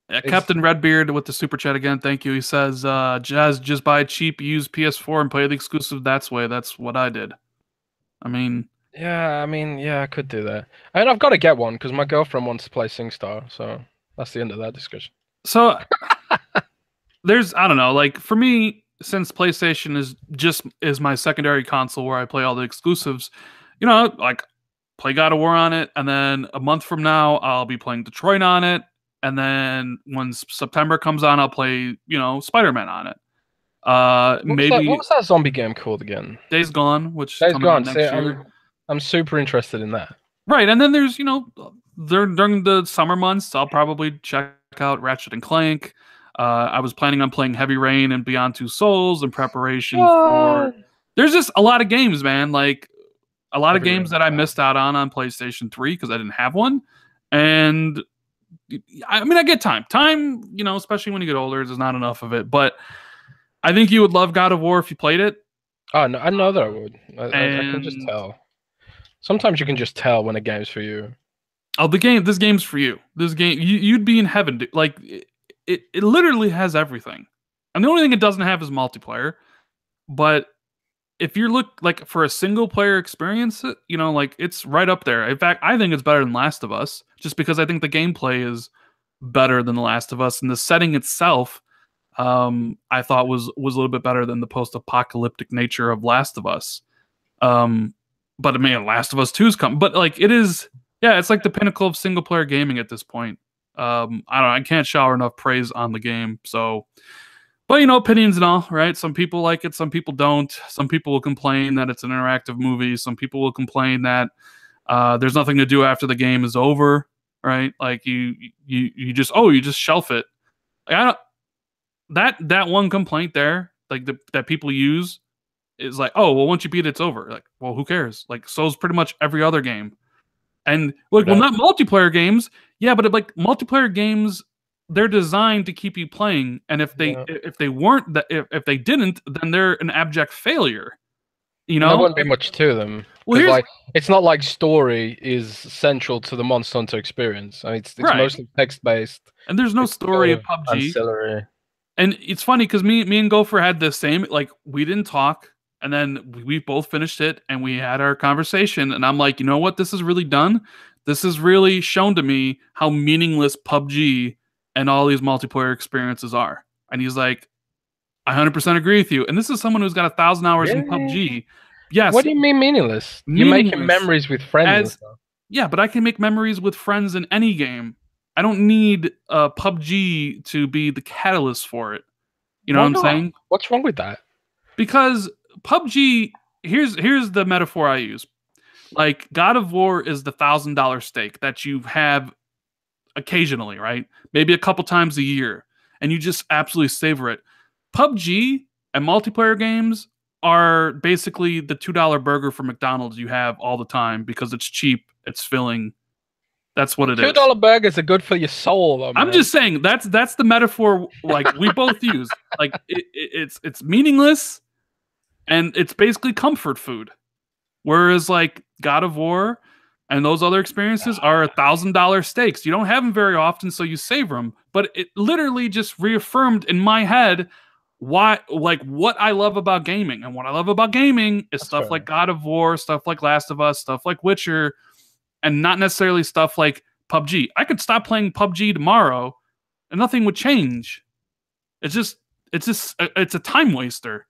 it's Captain Redbeard with the super chat again. Thank you. He says, "Jazz, just buy a cheap used PS4 and play the exclusive that's way." That's what I did. I mean, yeah. I mean, yeah, I could do that. I mean, I've got to get one because my girlfriend wants to play SingStar. So that's the end of that discussion. so I don't know, like, for me, since PlayStation is my secondary console where I play all the exclusives, like, play God of War on it, and then a month from now I'll be playing Detroit on it, and then when September comes on, I'll play, Spider-Man on it. What Maybe was that zombie game called again? Days Gone, which is Days coming out Gone. See, next year. I'm super interested in that. Right, and then there's, during the summer months, I'll probably check out Ratchet and Clank. I was planning on playing Heavy Rain and Beyond Two Souls in preparation for. What? There's just a lot of games, man. Like, a lot of Heavy games Rain. that I missed out on PlayStation 3 because I didn't have one. And I mean, I get time. Time, especially when you get older, there's not enough of it. But I think you would love God of War if you played it. Oh no, I know that I would. I can just And tell. Sometimes you can just tell when a game's for you. oh, this game's for you. This game, you'd be in heaven. Dude. Like, it literally has everything. And the only thing it doesn't have is multiplayer. But if you look, like, for a single player experience, like, it's right up there. In fact, I think it's better than Last of Us, just because I think the gameplay is better than The Last of Us, and the setting itself, I thought was a little bit better than the post-apocalyptic nature of Last of Us. But I mean, Last of Us 2's come, but, like, it is, yeah, it's like the pinnacle of single player gaming at this point. I don't know, I can't shower enough praise on the game. So, but, opinions and all, right? Some people like it, some people don't. Some people will complain that it's an interactive movie. Some people will complain that there's nothing to do after the game is over, right? Like, you just shelf it. Like, I don't, that one complaint there, like, that people use is like, oh, well, once you beat it, it's over. Like, well, who cares? Like, so's pretty much every other game. And, like, well, Yeah. not multiplayer games, yeah, but, like, multiplayer games, they're designed to keep you playing. And if they weren't, that if they didn't, then they're an abject failure. And there wouldn't be much to them. Well, Because, here's like, it's not like story is central to the Monster Hunter experience. I mean, it's right, mostly text based. and there's no It's story sort of of PUBG. ancillary. And it's funny because me and Gopher had the same, like, we didn't talk, and then we both finished it and we had our conversation, and I'm like, you know what, this is really done. This has really shown to me how meaningless PUBG and all these multiplayer experiences are. And he's like, I 100% agree with you. And this is someone who's got 1,000 hours in Really? PUBG. Yes, What do you mean meaningless? You're making meaningless. memories with friends and As stuff. Yeah, but I can make memories with friends in any game. I don't need PUBG to be the catalyst for it. You know what Why I'm not? saying? What's wrong with that? Because PUBG, here's the metaphor I use. Like God of War is the $1,000 steak that you have occasionally, right? Maybe a couple times a year, and you just absolutely savor it. PUBG and multiplayer games are basically the $2 burger from McDonald's you have all the time because it's cheap, it's filling. That's what it Two is. dollar burgers are good for your soul, though, I'm man. just saying that's the metaphor like we both use. Like it's meaningless and it's basically comfort food. Whereas like God of War and those other experiences are $1,000 steaks. You don't have them very often, so you savor them. But it literally just reaffirmed in my head why, like, what I love about gaming. And what I love about gaming is That's stuff fair like enough. God of War, stuff like Last of Us, stuff like Witcher, and not necessarily stuff like PUBG. I could stop playing PUBG tomorrow, and nothing would change. It's a time waster.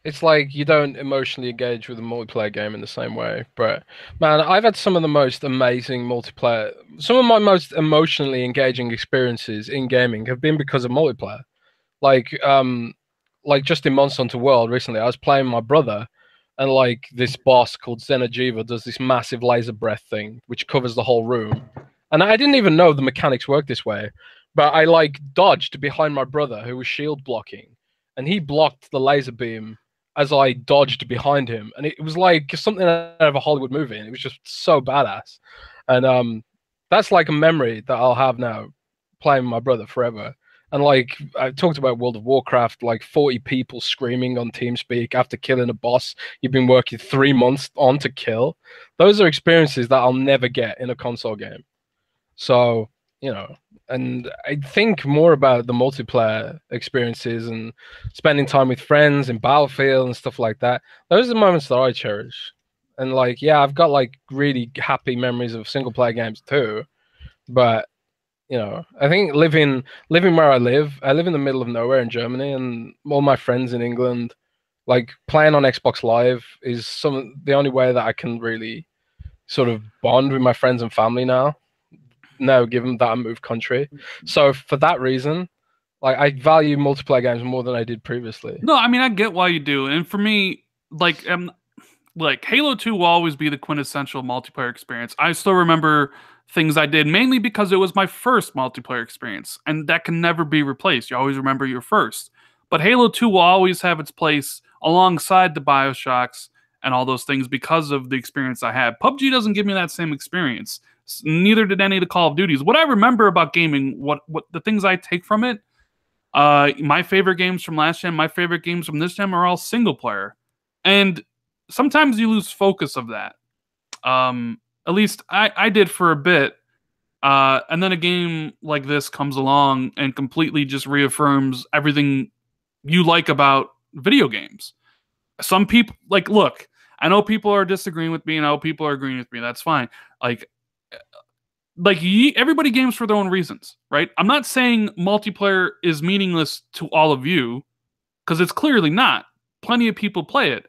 It's like you don't emotionally engage with a multiplayer game in the same way. But man, I've had some of the most amazing multiplayer, some of my most emotionally engaging experiences in gaming have been because of multiplayer. Like, like just in Monster Hunter World recently, I was playing with my brother, and like this boss called Xeno'jiva does this massive laser breath thing, which covers the whole room. And I didn't even know the mechanics work this way, but I like dodged behind my brother who was shield blocking, and he blocked the laser beam as I dodged behind him, and it was like something out of a Hollywood movie, and it was just so badass. And that's like a memory that I'll have now, playing with my brother forever. And like I talked about World of Warcraft, like 40 people screaming on TeamSpeak after killing a boss you've been working 3 months on to kill. Those are experiences that I'll never get in a console game. So, you know, and I think more about the multiplayer experiences and spending time with friends in Battlefield and stuff like that. Those are the moments that I cherish. And like, yeah, I've got like really happy memories of single player games too. But you know, I think living where I live in the middle of nowhere in Germany, and all my friends in England, like playing on Xbox Live is the only way that I can really sort of bond with my friends and family now. Now, given that I moved country, so for that reason, like I value multiplayer games more than I did previously. No, I mean I get why you do. And for me, like Halo 2 will always be the quintessential multiplayer experience. I still remember things I did mainly because it was my first multiplayer experience, and that can never be replaced. You always remember your first. But Halo 2 will always have its place alongside the BioShocks and all those things because of the experience I had. PUBG doesn't give me that same experience. Neither did any of the Call of Duties. What I remember about gaming, what the things I take from it, my favorite games from last gen, my favorite games from this gen are all single player. And sometimes you lose focus of that. At least I did for a bit. And then a game like this comes along and completely just reaffirms everything you like about video games. Some people look, I know people are disagreeing with me and I know people are agreeing with me. That's fine. Like everybody games for their own reasons, right? I'm not saying multiplayer is meaningless to all of you because it's clearly not. Plenty of people play it.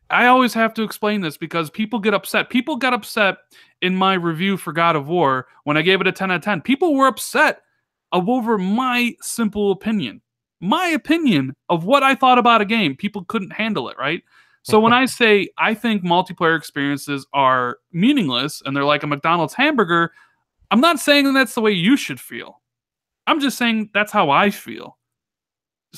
I always have to explain this because people get upset. People got upset in my review for God of War when I gave it a 10 out of 10. People were upset over my simple opinion. My opinion of what I thought about a game. People couldn't handle it, right? So when I say I think multiplayer experiences are meaningless and they're like a McDonald's hamburger, I'm not saying that's the way you should feel. I'm just saying that's how I feel.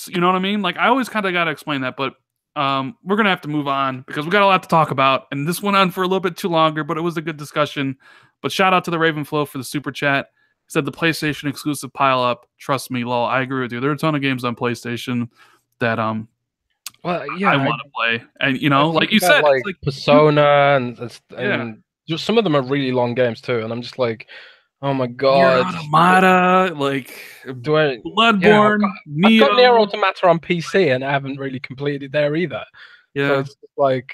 You know what I mean? Like I always kind of got to explain that, but we're gonna have to move on because we got a lot to talk about, and this went on for a little bit too longer, but it was a good discussion. But shout out to the Ravenflow for the super chat. He said the PlayStation exclusive pile up. Trust me, lol. I agree with you. There are a ton of games on PlayStation that Well, I yeah, want to play, and I like think you about said, it's like like Persona yeah, and just some of them are really long games too, and I'm just like, oh my Nier god, Automata, like do I? Yeah, Bloodborne, I've got Nier Neo. Automata on PC, and I haven't really completed it there either. So Yeah, it's just like,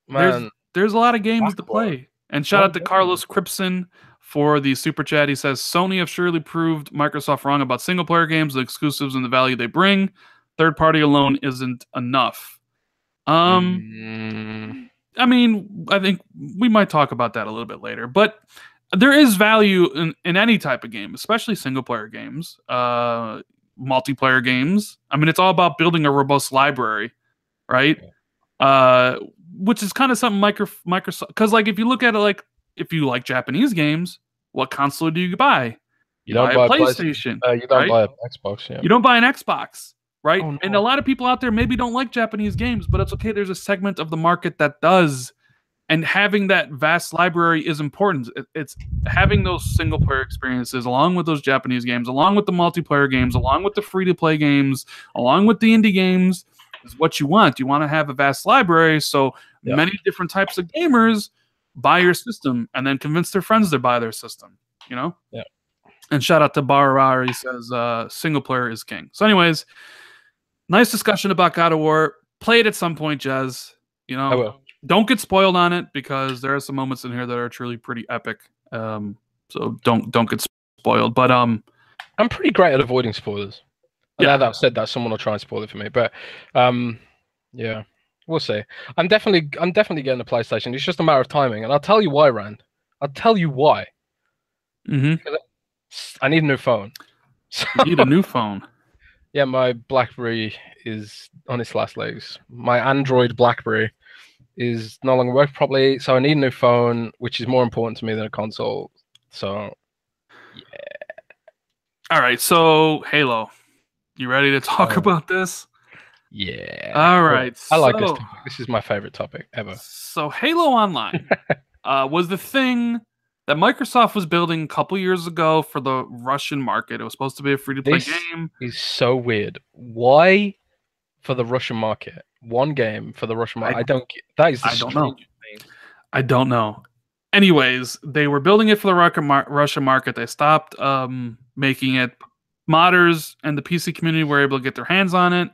there's man, there's a lot of games to backlog. play. And A shout lot out of to games. Carlos Cripson for the super chat. He says Sony have surely proved Microsoft wrong about single player games, the exclusives, and the value they bring. Third party alone isn't enough. Mm, I mean, I think we might talk about that a little bit later, but there is value in any type of game, especially single player games, multiplayer games. I mean, it's all about building a robust library, right? Uh, which is kind of something Microsoft, because like if you look at it, like if you like Japanese games, what console do you buy? you You buy don't a buy a PlayStation, You don't right? buy an Xbox. Yeah. You don't buy an Xbox, right? Oh And a no. lot of people out there maybe don't like Japanese games, but it's okay. There's a segment of the market that does, and having that vast library is important. It's having those single player experiences along with those Japanese games, along with the multiplayer games, along with the free to play games, along with the indie games is what you want. You want to have a vast library so Yeah. many different types of gamers buy your system and then convince their friends to buy their system, you know? Yeah. And shout out to Barar. He says single player is king. So anyways, nice discussion about God of War. Play it at some point, Jez. You I know, will. don't get spoiled on it because there are some moments in here that are truly pretty epic. So don't get spoiled. But I'm pretty great at avoiding spoilers. And yeah. now that I've said that, someone will try and spoil it for me. But yeah, we'll see. I'm definitely getting a PlayStation. It's just a matter of timing, and I'll tell you why, Rand. I'll tell you why. Mm-hmm. I need a new phone. So, You need a new phone. yeah, my BlackBerry is on its last legs. My Android BlackBerry is no longer working properly, so I need a new phone, which is more important to me than a console. So, yeah. All right. So Halo, you ready to talk Oh. about this? Yeah. All right. I like this topic. This is my favorite topic ever. So Halo Online was the thing that Microsoft was building a couple years ago for the Russian market. It was supposed to be a free-to-play game. Is so weird. Why for the Russian market? One game for the Russian market. That is the I don't know. thing. I don't know. Anyways, they were building it for the Russian market. They stopped making it. Modders and the PC community were able to get their hands on it.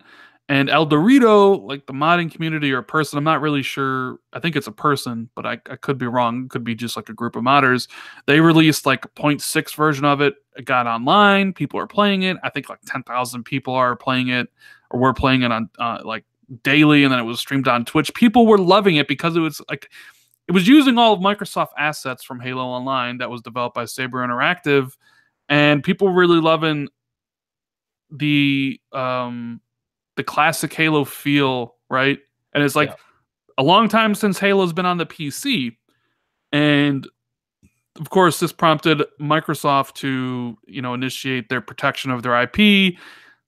And El Dorito, like the modding community or a person, I'm not really sure. I think it's a person, but I could be wrong. It could be just like a group of modders. They released like a 0.6 version of it. It got online. People are playing it. I think like 10,000 people are playing it or were playing it on like daily. And then it was streamed on Twitch. People were loving it because it was like, it was using all of Microsoft assets from Halo Online that was developed by Saber Interactive. And people were really loving the classic Halo feel, right? And it's like a long time since Halo's been on the PC. And of course, this prompted Microsoft to, initiate their protection of their IP.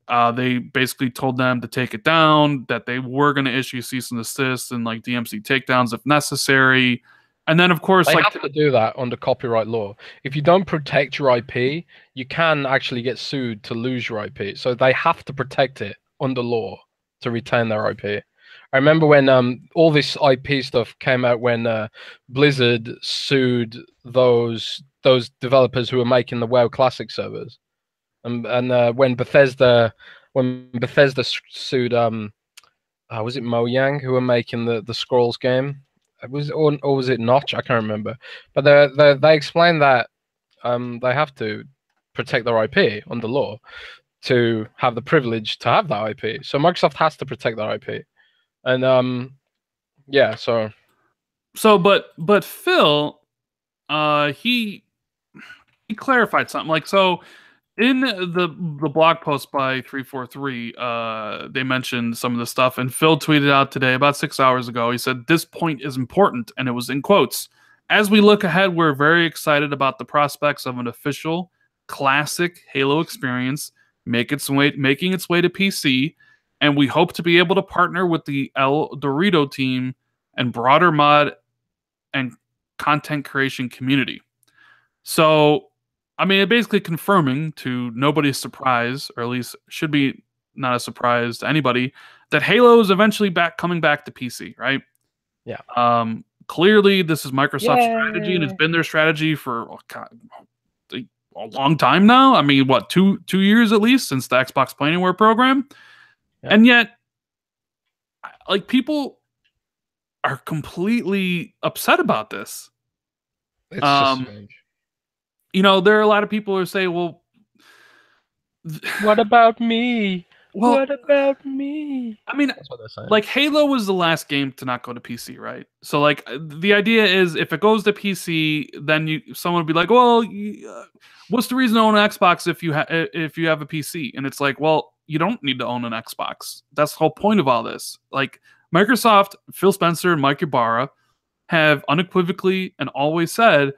They basically told them to take it down, that they were going to issue cease and desist and like DMC takedowns if necessary. And then, of course, they like have to do that under copyright law. If you don't protect your IP, you can actually get sued to lose your IP. So they have to protect it under law to retain their IP. I remember when all this IP stuff came out when Blizzard sued those developers who were making the WoW Classic servers, and when Bethesda sued was it Mojang who were making the Scrolls game? Or was it Notch? I can't remember. But they explained that they have to protect their IP under law to have the privilege to have that IP. So Microsoft has to protect their IP. And yeah, so but Phil, he clarified something. Like, so in the blog post by 343, they mentioned some of the stuff, and Phil tweeted out today about 6 hours ago. He said this point is important, and it was in quotes. As we look ahead, we're very excited about the prospects of an official classic Halo experience making its way to PC, and we hope to be able to partner with the El Dorito team and broader mod and content creation community. So, I mean, it basically confirming to nobody's surprise, or at least should be not a surprise to anybody, that Halo is eventually coming back to PC, right? Yeah. Clearly, this is Microsoft's strategy, and it's been their strategy for a long time now. I mean, what, two years at least since the Xbox Play Anywhere program, and yet, like, people are completely upset about this. It's just strange. there are a lot of people who say, well, What about me? well, What about me? I mean, That's what they're saying. like Halo was the last game to not go to PC, right? So like the idea is if it goes to PC, then someone would be like, well, what's the reason to own an Xbox if you have a PC? And it's like, well, you don't need to own an Xbox. That's the whole point of all this. Like Microsoft, Phil Spencer, and Mike Ybarra have unequivocally and always said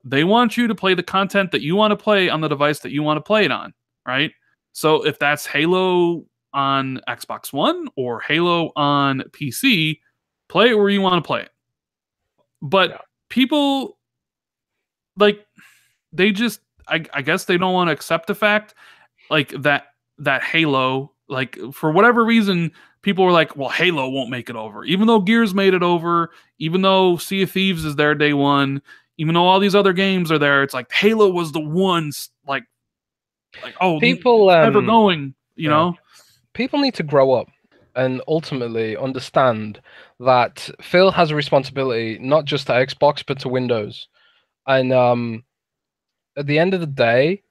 they want you to play the content that you want to play on the device that you want to play it on, right? So if that's Halo on Xbox One or Halo on PC, play it where you want to play it. But Yeah. people, like, they just, I guess they don't want to accept the fact, like, that Halo, like, for whatever reason, people were like, well, Halo won't make it over. Even though Gears made it over, even though Sea of Thieves is there day one, even though all these other games are there, it's like Halo was the ones, like oh, People, it's never going, you yeah. know? People need to grow up and ultimately understand that Phil has a responsibility not just to Xbox but to Windows. And at the end of the day,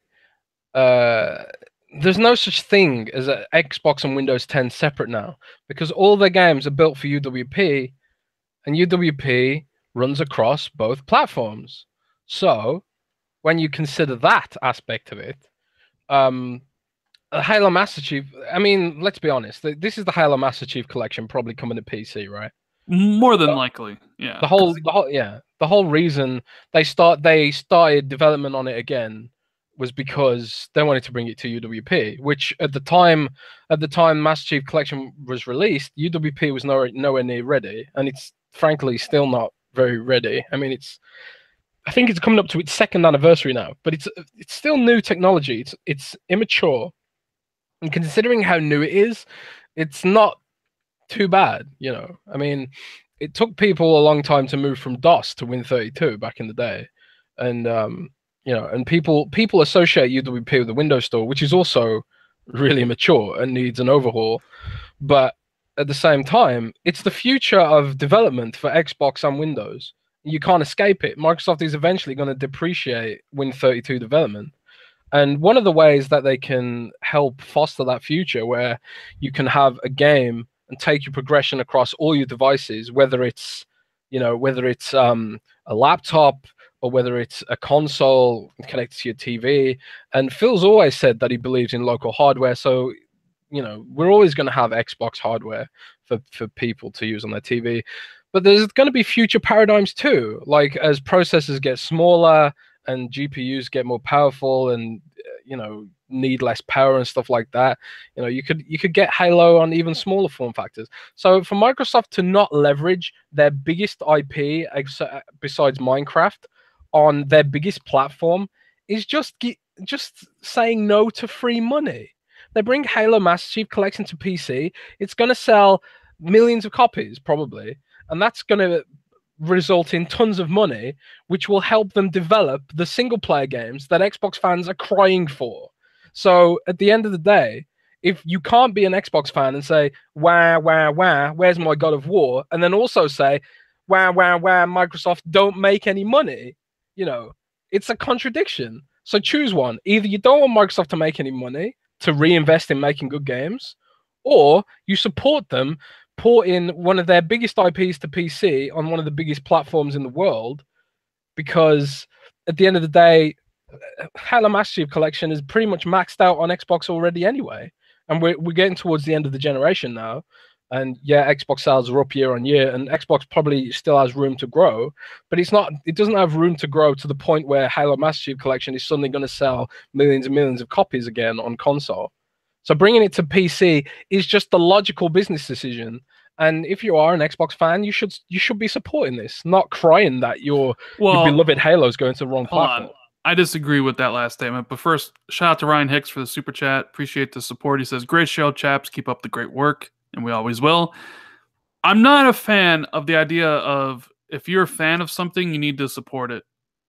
there's no such thing as a Xbox and Windows 10 separate now because all their games are built for UWP, and UWP runs across both platforms. So when you consider that aspect of it, Halo Master Chief. I mean, let's be honest. This is the Halo Master Chief collection probably coming to PC, right? More than likely, yeah. The whole reason they started development on it again was because they wanted to bring it to UWP, which at the time Master Chief Collection was released, UWP was nowhere near ready, and it's frankly still not very ready. I mean, I think it's coming up to its second anniversary now, but it's still new technology. It's immature, and considering how new it is, it's not too bad. I mean, it took people a long time to move from DOS to Win32 back in the day, and and people associate UWP with the Windows Store, which is also really mature and needs an overhaul. But at the same time, it's the future of development for Xbox and Windows. You can't escape it. Microsoft is eventually going to depreciate Win32 development. And one of the ways that they can help foster that future where you can have a game and take your progression across all your devices, whether it's a laptop or whether it's a console connected to your TV. And Phil's always said that he believes in local hardware. So, we're always going to have Xbox hardware for people to use on their TV. But there's going to be future paradigms too, like as processors get smaller and GPUs get more powerful and need less power and stuff like that. You could get Halo on even smaller form factors. So for Microsoft to not leverage their biggest IP besides Minecraft on their biggest platform is just saying no to free money. They bring Halo Master Chief Collection to PC. It's going to sell millions of copies probably, and that's going to result in tons of money, which will help them develop the single player games that Xbox fans are crying for. So at the end of the day, if you can't be an Xbox fan and say, wah, wah, wah, where's my God of War? And then also say, wah, wah, wah, Microsoft don't make any money, it's a contradiction. So choose one. Either you don't want Microsoft to make any money to reinvest in making good games, or you support them, port in one of their biggest IPs to PC on one of the biggest platforms in the world, because at the end of the day, Halo Master Chief Collection is pretty much maxed out on Xbox already anyway, and we're getting towards the end of the generation now. And yeah, Xbox sales are up year on year, and Xbox probably still has room to grow, but it doesn't have room to grow to the point where Halo Master Chief Collection is suddenly going to sell millions and millions of copies again on console. So bringing it to PC is just the logical business decision. And if you are an Xbox fan, you should be supporting this, not crying that your beloved Halo is going to the wrong platform. I disagree with that last statement. But first, shout out to Ryan Hicks for the super chat. Appreciate the support. He says, "Great show, chaps. Keep up the great work," and we always will. I'm not a fan of the idea of if you're a fan of something, you need to support it.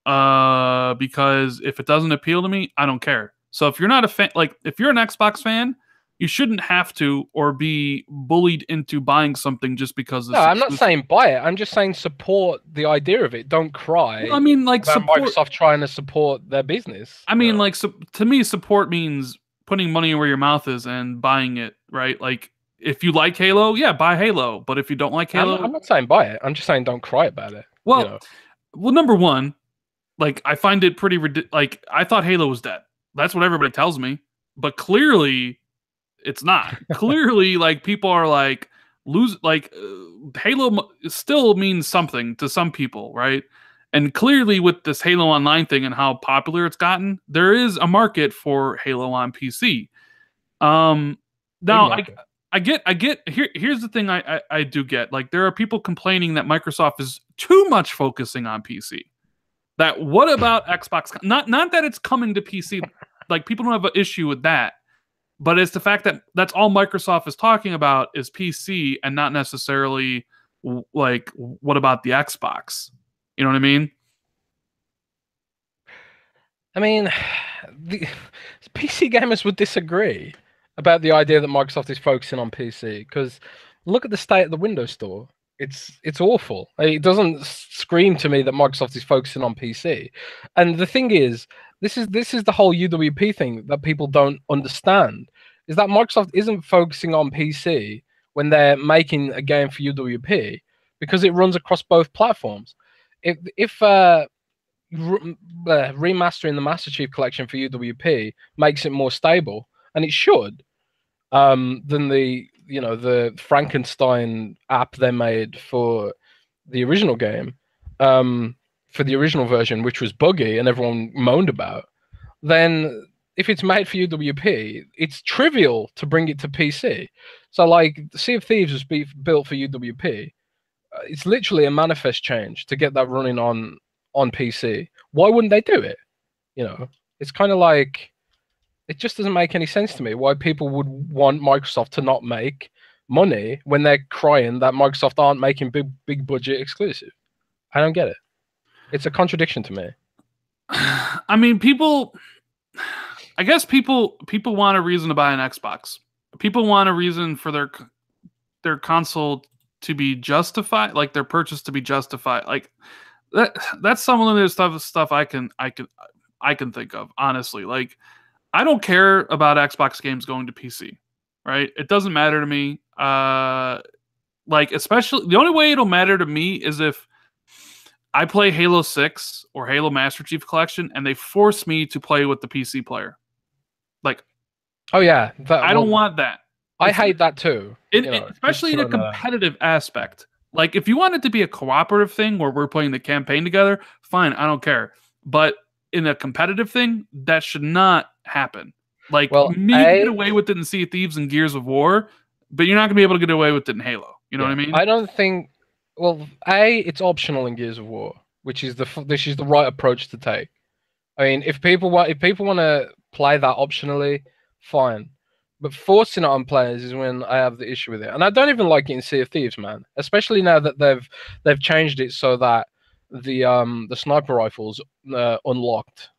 Because if it doesn't appeal to me, I don't care. So if you're not a fan, like if you're an Xbox fan, you shouldn't have to or be bullied into buying something just because No, it's I'm not exclusive. saying buy it. I'm just saying support the idea of it. Don't Well, I cry mean, like about support. Microsoft trying to support their business. I You mean, know? like to me, support means putting money where your mouth is and buying it, right? Like if you like Halo, yeah, buy Halo. But if you don't like I'm Halo, not saying buy it. I'm just saying don't cry about it. You well, know? well, number one, like I find it pretty like I thought Halo was dead. That's what everybody tells me, but clearly it's not. Clearly, like people are like lose like Halo still means something to some people, right? And clearly, with this Halo Online thing and how popular it's gotten, there is a market for Halo on PC. Um, Big now market. I get here's the thing I do get like there are people complaining that Microsoft is too much focusing on PC. That what about Xbox? Not that it's coming to PC. Like people don't have an issue with that, but it's the fact that that's all Microsoft is talking about is PC and not necessarily like what about the Xbox? You know what I mean? I mean, the PC gamers would disagree about the idea that Microsoft is focusing on PC because look at the state of the Windows Store. It's awful. It doesn't scream to me that Microsoft is focusing on PC. And the thing is, this is the whole UWP thing that people don't understand is that Microsoft isn't focusing on PC when they're making a game for UWP because it runs across both platforms. If remastering the Master Chief Collection for UWP makes it more stable, and it should, than the Frankenstein app they made for the original game, for the original version, which was buggy and everyone moaned about. Then if it's made for UWP, it's trivial to bring it to PC. So like Sea of Thieves was built for UWP. It's literally a manifest change to get that running on PC. Why wouldn't they do it? You know, it's kind of like it just doesn't make any sense to me why people would want Microsoft to not make money when they're crying that Microsoft aren't making big budget exclusive. I don't get it. It's a contradiction to me. I mean, I guess people want a reason to buy an Xbox. People want a reason for their console to be justified, like their purchase to be justified. Like that's some of the stuff I can think of, honestly. Like I don't care about Xbox games going to PC, right? It doesn't matter to me. Like especially the only way it'll matter to me is if I play Halo 6 or Halo Master Chief Collection and they force me to play with the PC player. Like Oh yeah, I don't want that. I hate that too. Especially in a competitive aspect. Like if you want it to be a cooperative thing where we're playing the campaign together, fine, I don't care. But in a competitive thing, that should not happen. Like Well, you can get away with it in Sea of Thieves and Gears of War, but you're not gonna be able to get away with it in Halo. You know what I mean? I don't think. Well, it's optional in Gears of War, which is the right approach to take. I mean, if people want to play that optionally, fine. But forcing it on players is when I have the issue with it. And I don't even like it in Sea of Thieves, man. Especially now that they've changed it so that the sniper rifles unlocked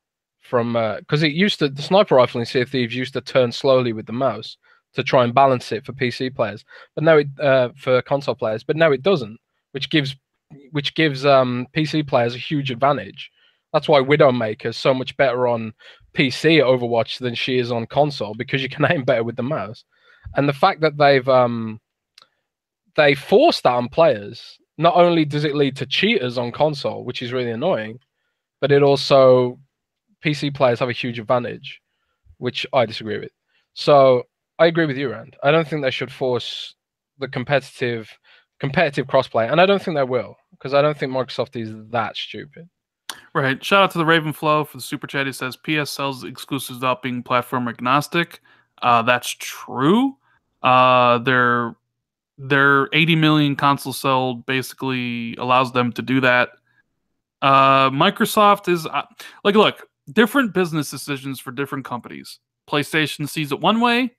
from because the sniper rifle in Sea of Thieves used to turn slowly with the mouse to try and balance it for PC players, but now it for console players, but now it doesn't, which gives PC players a huge advantage. That's why Widowmaker is so much better on PC Overwatch than she is on console because you can aim better with the mouse. And the fact that they force that on players, not only does it lead to cheaters on console, which is really annoying, but it also PC players have a huge advantage, which I disagree with. So I agree with you, Rand. I don't think they should force the competitive crossplay, and I don't think they will because I don't think Microsoft is that stupid. Right. Shout out to the Ravenflow for the super chat. He says PS sells exclusives without being platform agnostic. That's true. Their 80 million console sold basically allows them to do that. Microsoft is like, look, different business decisions for different companies. PlayStation sees it one way,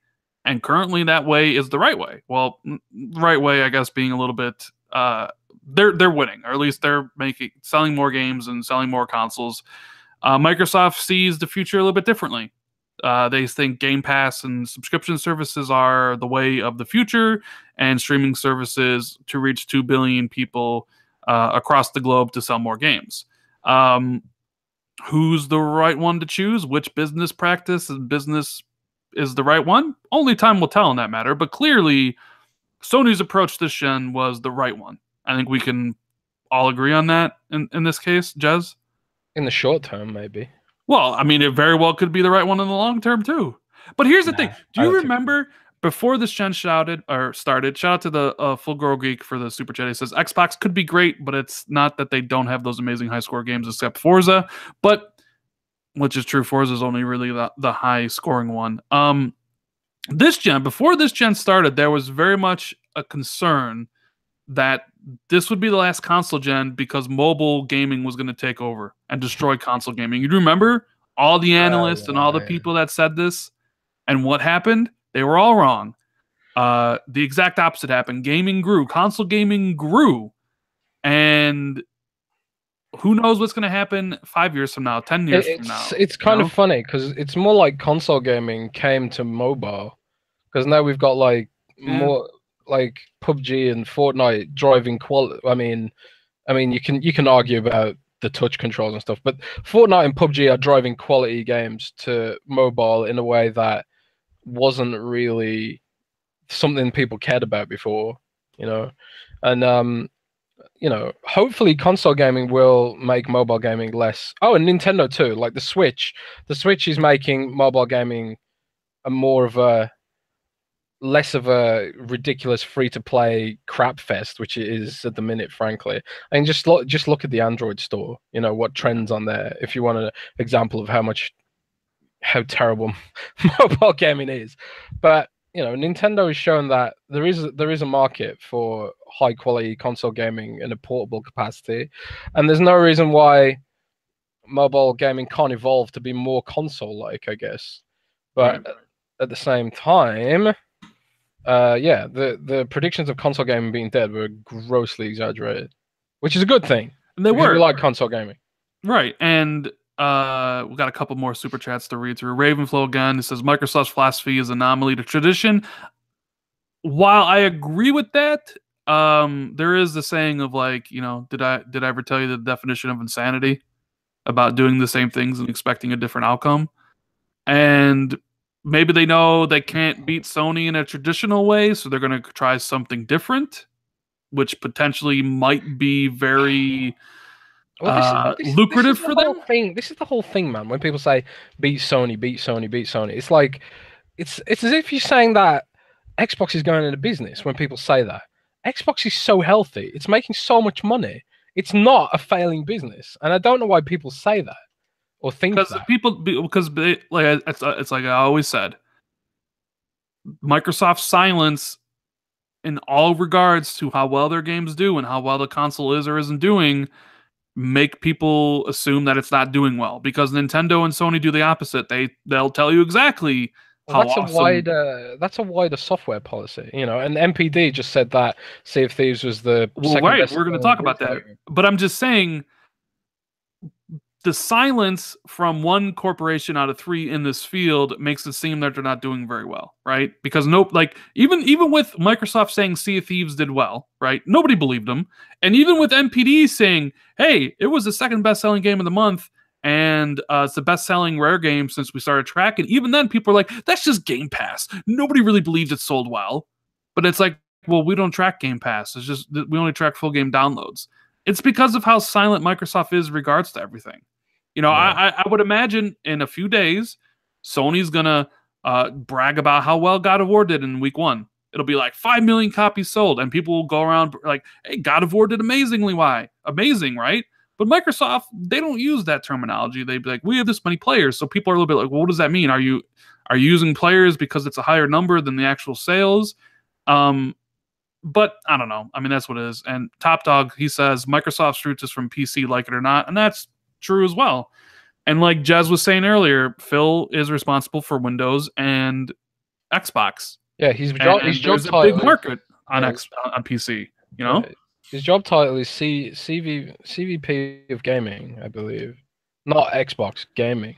and currently that way is the right way. Well, the right way, I guess, being a little bit they're winning, or at least they're selling more games and selling more consoles. Microsoft sees the future a little bit differently. They think Game Pass and subscription services are the way of the future, and streaming services to reach 2 billion people across the globe to sell more games. Who's the right one to choose? Which business practice and business is the right one? Only time will tell in that matter. But clearly, Sony's approach this gen was the right one. I think we can all agree on that in this case, Jez. In the short term, maybe. Well, I mean, it very well could be the right one in the long term too. But here's the thing: do you remember before this gen started? Shout out to the Full Girl Geek for the super chat. He says Xbox could be great, but it's not that they don't have those amazing high score games except Forza. But which is true, Forza is only really the high scoring one. This gen, before this gen started, there was very much a concern that this would be the last console gen because mobile gaming was going to take over and destroy console gaming. You remember all the analysts and all the people that said this? And what happened? They were all wrong. The exact opposite happened. Gaming grew. Console gaming grew. And who knows what's going to happen 5 years from now, 10 years from now. It's kind of funny because it's more like console gaming came to mobile. Because now we've got like more like PUBG and Fortnite driving quality. I mean, you can argue about the touch controls and stuff, but Fortnite and PUBG are driving quality games to mobile in a way that wasn't really something people cared about before, you know. And you know, hopefully console gaming will make mobile gaming less. Oh, and Nintendo too. Like the Switch is making mobile gaming a more of a less of a ridiculous free-to-play crap fest, which it is at the minute, frankly. And just look at the Android store. You know what trends on there. If you want an example of how terrible mobile gaming is, but you know, Nintendo has shown that there is a market for high-quality console gaming in a portable capacity, and there's no reason why mobile gaming can't evolve to be more console-like, I guess. But at the same time, the predictions of console gaming being dead were grossly exaggerated, which is a good thing. And they were. We like console gaming. Right. And we got a couple more super chats to read through. Ravenflow again, it says Microsoft's philosophy is anomaly to tradition. While I agree with that, there is the saying of like, you know, did I ever tell you the definition of insanity about doing the same things and expecting a different outcome? And maybe they know they can't beat Sony in a traditional way, so they're going to try something different, which potentially might be very lucrative for them. This is the whole thing, man. When people say beat Sony, beat Sony, beat Sony, it's like it's as if you're saying that Xbox is going into business. When people say that Xbox is so healthy, it's making so much money, it's not a failing business, and I don't know why people say that. Or think because it's like I always said, Microsoft's silence in all regards to how well their games do and how well the console is or isn't doing make people assume that it's not doing well, because Nintendo and Sony do the opposite. They'll tell you exactly how awesome. That's a wider software policy, you know. And MPD just said that Sea of Thieves was the second best. We're going to talk about that, but I'm just saying, the silence from one corporation out of three in this field makes it seem that they're not doing very well, right? Because even with Microsoft saying Sea of Thieves did well, right? Nobody believed them. And even with MPD saying, hey, it was the second best-selling game of the month, and it's the best-selling Rare game since we started tracking, even then people are like, that's just Game Pass. Nobody really believed it sold well. But it's like, well, we don't track Game Pass. It's just we only track full game downloads. It's because of how silent Microsoft is in regards to everything. You know, yeah. I would imagine in a few days, Sony's going to brag about how well God of War did in week 1. It'll be like 5 million copies sold, and people will go around like, hey, God of War did amazingly. Why? Amazing, right? But Microsoft, they don't use that terminology. They'd be like, we have this many players. So people are a little bit like, well, what does that mean? Are you using players because it's a higher number than the actual sales? But I don't know. I mean, that's what it is. And Top Dog, he says, Microsoft's roots is from PC, like it or not. And that's true as well. And like Jez was saying earlier, Phil is responsible for Windows and Xbox. Yeah, his job title, a big market on on PC. You know, his job title is CVP of gaming, I believe, not Xbox gaming.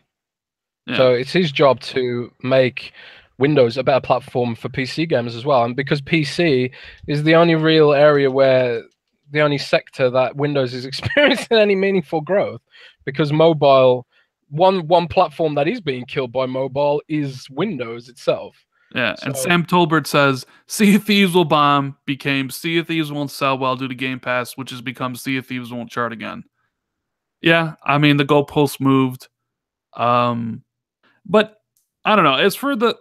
Yeah. So it's his job to make Windows a better platform for PC gamers as well. And because PC is the only real area where the only sector that Windows is experiencing any meaningful growth, because mobile, one platform that is being killed by mobile is Windows itself. Yeah, and So Sam Tolbert says Sea of Thieves will bomb became Sea of Thieves won't sell well due to Game Pass, which has become Sea of Thieves won't chart again. Yeah, I mean the goalpost moved. Um, but I don't know. As for the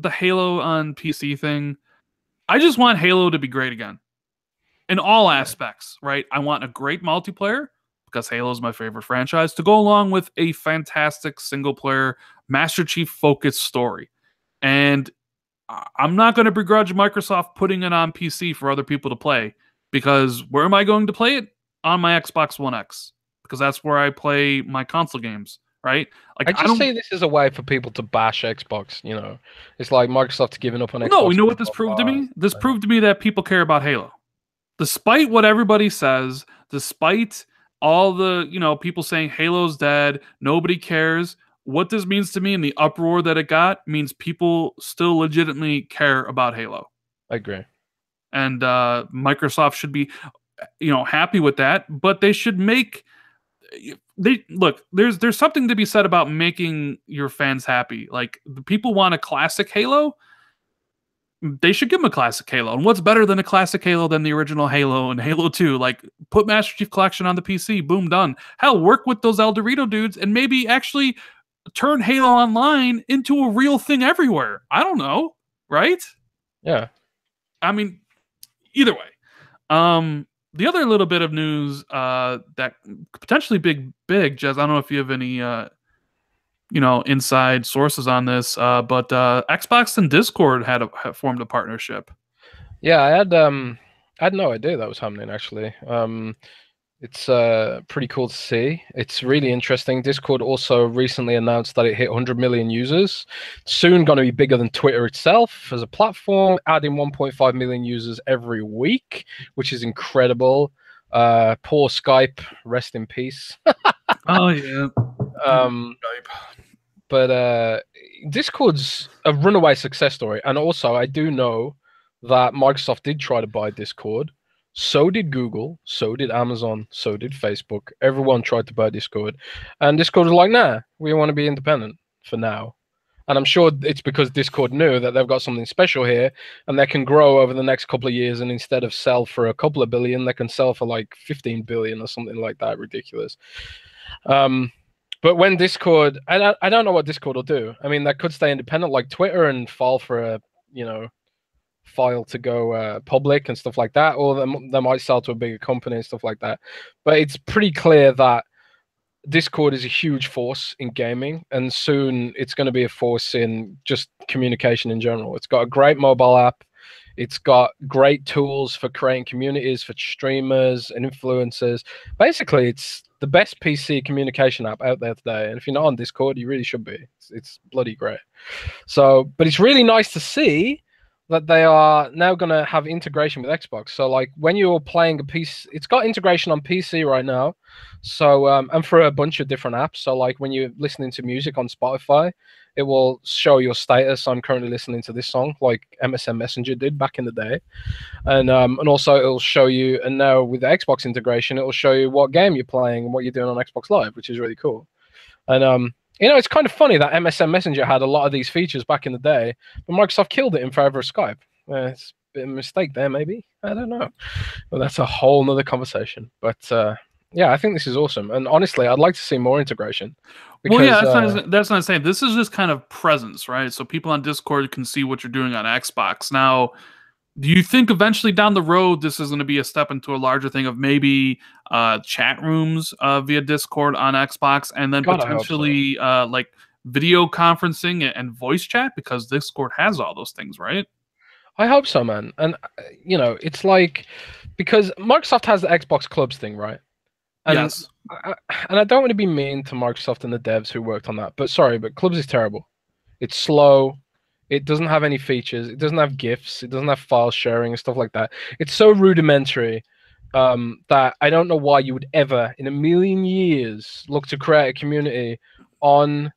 Halo on PC thing, I just want Halo to be great again in all yeah, aspects, right? I want a great multiplayer because Halo is my favorite franchise to go along with a fantastic single player Master Chief focused story. And I'm not going to begrudge Microsoft putting it on PC for other people to play because where am I going to play it? On my Xbox One X because that's where I play my console games, right? Like I I just don't see this as a way for people to bash Xbox. It's like Microsoft giving up on no, you Xbox. know what this proved to me? This proved to me that people care about Halo. Despite what everybody says, despite all the, people saying Halo's dead, nobody cares. What this means to me and the uproar that it got means people still legitimately care about Halo. I agree. And Microsoft should be happy with that, but they should make they look there's something to be said about making your fans happy. Like the people want a classic Halo, they should give them a classic Halo. And what's better than a classic Halo than the original Halo and Halo 2? Like put Master Chief Collection on the PC, boom, done. Hell, work with those El Dorito dudes and maybe actually turn Halo Online into a real thing everywhere. I don't know, right? Yeah. I mean, either way. The other little bit of news that potentially big, Jez. I don't know if you have any inside sources on this, but Xbox and Discord had formed a partnership. Yeah, I had no idea that was happening actually. It's pretty cool to see. It's really interesting. Discord also recently announced that it hit 100 million users. Soon going to be bigger than Twitter itself as a platform, adding 1.5 million users every week, which is incredible. Poor Skype, rest in peace. Oh yeah. Um, but Discord's a runaway success story, and also I do know that Microsoft did try to buy Discord. So did Google, so did Amazon, so did Facebook. Everyone tried to buy Discord. And Discord was like, nah, we want to be independent for now. And I'm sure it's because Discord knew that they've got something special here and they can grow over the next couple of years. And instead of sell for a couple of billion, they can sell for like 15 billion or something like that. Ridiculous. But when Discord, I don't know what Discord will do. I mean, they could stay independent like Twitter and fall for a, file to go public and stuff like that, or they might sell to a bigger company and stuff like that. But it's pretty clear that Discord is a huge force in gaming, and soon it's going to be a force in just communication in general. It's got a great mobile app. It's got great tools for creating communities for streamers and influencers. Basically, it's the best PC communication app out there today. And if you're not on Discord, you really should be. It's bloody great. So, but it's really nice to see that they are now going to have integration with Xbox. So like when you're playing a piece, it's got integration on PC right now. So, and for a bunch of different apps. So like when you're listening to music on Spotify, it will show your status. I'm currently listening to this song like MSN Messenger did back in the day. And also it'll show you, and now with the Xbox integration, it will show you what game you're playing and what you're doing on Xbox Live, which is really cool. And it's kind of funny that MSN Messenger had a lot of these features back in the day, but Microsoft killed it in favor of Skype. It's a bit of a mistake there, maybe. I don't know. Well, that's a whole nother conversation. But yeah, I think this is awesome. And honestly, I'd like to see more integration. Because, well, yeah, that's not saying. This is just kind of presence, right? So people on Discord can see what you're doing on Xbox. Now, do you think eventually down the road this is going to be a step into a larger thing of maybe chat rooms via Discord on Xbox, and then God, potentially like video conferencing and voice chat because Discord has all those things, right? I hope so, man. And it's like because Microsoft has the Xbox Clubs thing, right? And yes. I don't want to be mean to Microsoft and the devs who worked on that, but sorry, but Clubs is terrible. It's slow. It doesn't have any features. It doesn't have GIFs. It doesn't have file sharing and stuff like that. It's so rudimentary that I don't know why you would ever, in a million years, look to create a community on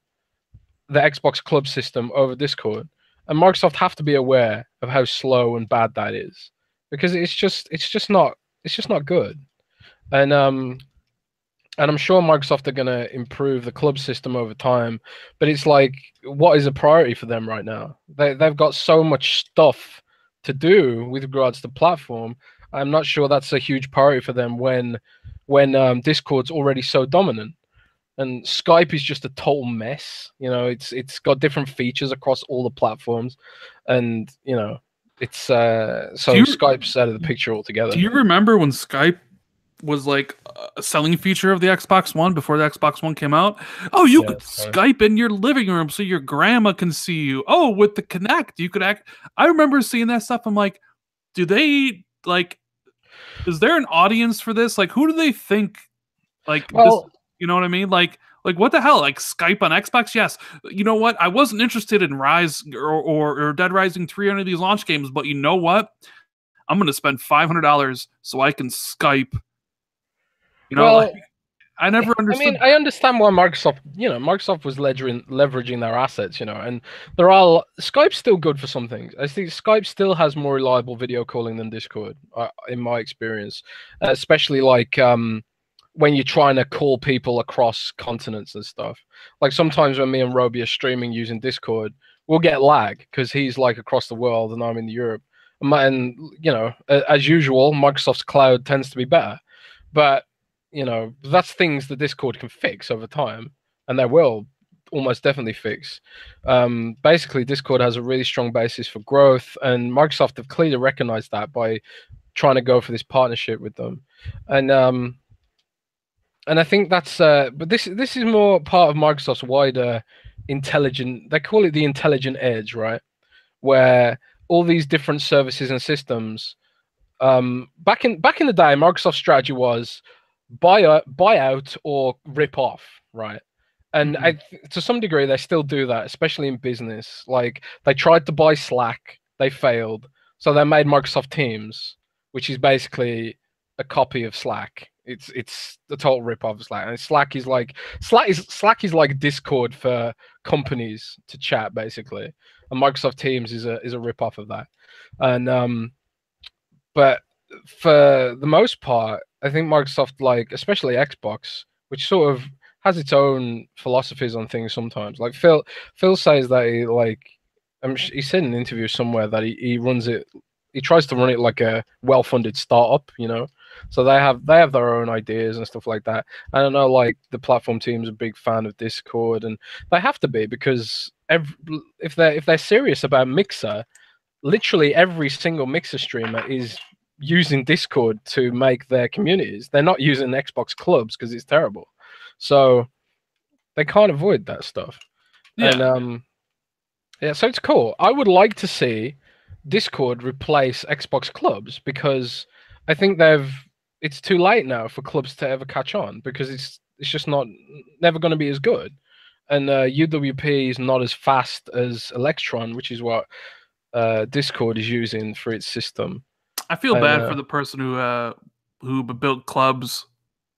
the Xbox Club system over Discord, and Microsoft have to be aware of how slow and bad that is, because it's just not good. And I'm sure Microsoft are going to improve the club system over time, but it's like, what is a priority for them right now? They've got so much stuff to do with regards to platform. I'm not sure that's a huge priority for them when Discord's already so dominant. And Skype is just a total mess. It's got different features across all the platforms, and it's so Skype's out of the picture altogether. Do you remember when Skype was like a selling feature of the Xbox One before the Xbox One came out? Oh, you could Skype in your living room so your grandma can see you. Oh, with the Kinect, you could act. I remember seeing that stuff. I'm like, do they like? Is there an audience for this? Like, who do they think? Like, this, you know what I mean? Like what the hell? Like Skype on Xbox? Yes. You know what? I wasn't interested in Rise or Dead Rising 3 or any of these launch games, but you know what? I'm going to spend $500 so I can Skype. I never understood. I mean, I understand why Microsoft was leveraging their assets, and Skype's still good for some things. I think Skype still has more reliable video calling than Discord, in my experience, especially like when you're trying to call people across continents and stuff. Like sometimes when me and Roby are streaming using Discord, we'll get lag because he's like across the world and I'm in Europe. And as usual, Microsoft's cloud tends to be better, but that's things that Discord can fix over time, and they will almost definitely fix. Basically, Discord has a really strong basis for growth, and Microsoft have clearly recognized that by trying to go for this partnership with them. And I think that's but this is more part of Microsoft's wider intelligent, they call it the intelligent edge, right? Where all these different services and systems, back in the day, Microsoft's strategy was buy out or rip off, right? And to some degree they still do that, especially in business. Like they tried to buy Slack, they failed, so they made Microsoft Teams, which is basically a copy of Slack. It's the total rip off of Slack, and Slack is like Discord for companies to chat, basically, and Microsoft Teams is a rip off of that. And but for the most part, I think Microsoft, like especially Xbox, which sort of has its own philosophies on things sometimes. Like Phil says that he said in an interview somewhere that he runs it. He tries to run it like a well-funded startup, So they have their own ideas and stuff like that. I don't know, like the platform team's a big fan of Discord, and they have to be, because if they're serious about Mixer, literally every single Mixer streamer is using Discord to make their communities. They're not using Xbox clubs because it's terrible. So they can't avoid that stuff. Yeah. And so it's cool. I would like to see Discord replace Xbox clubs, because I think it's too late now for clubs to ever catch on, because it's just never going to be as good. And UWP is not as fast as Electron, which is what Discord is using for its system. I feel bad for the person who built clubs,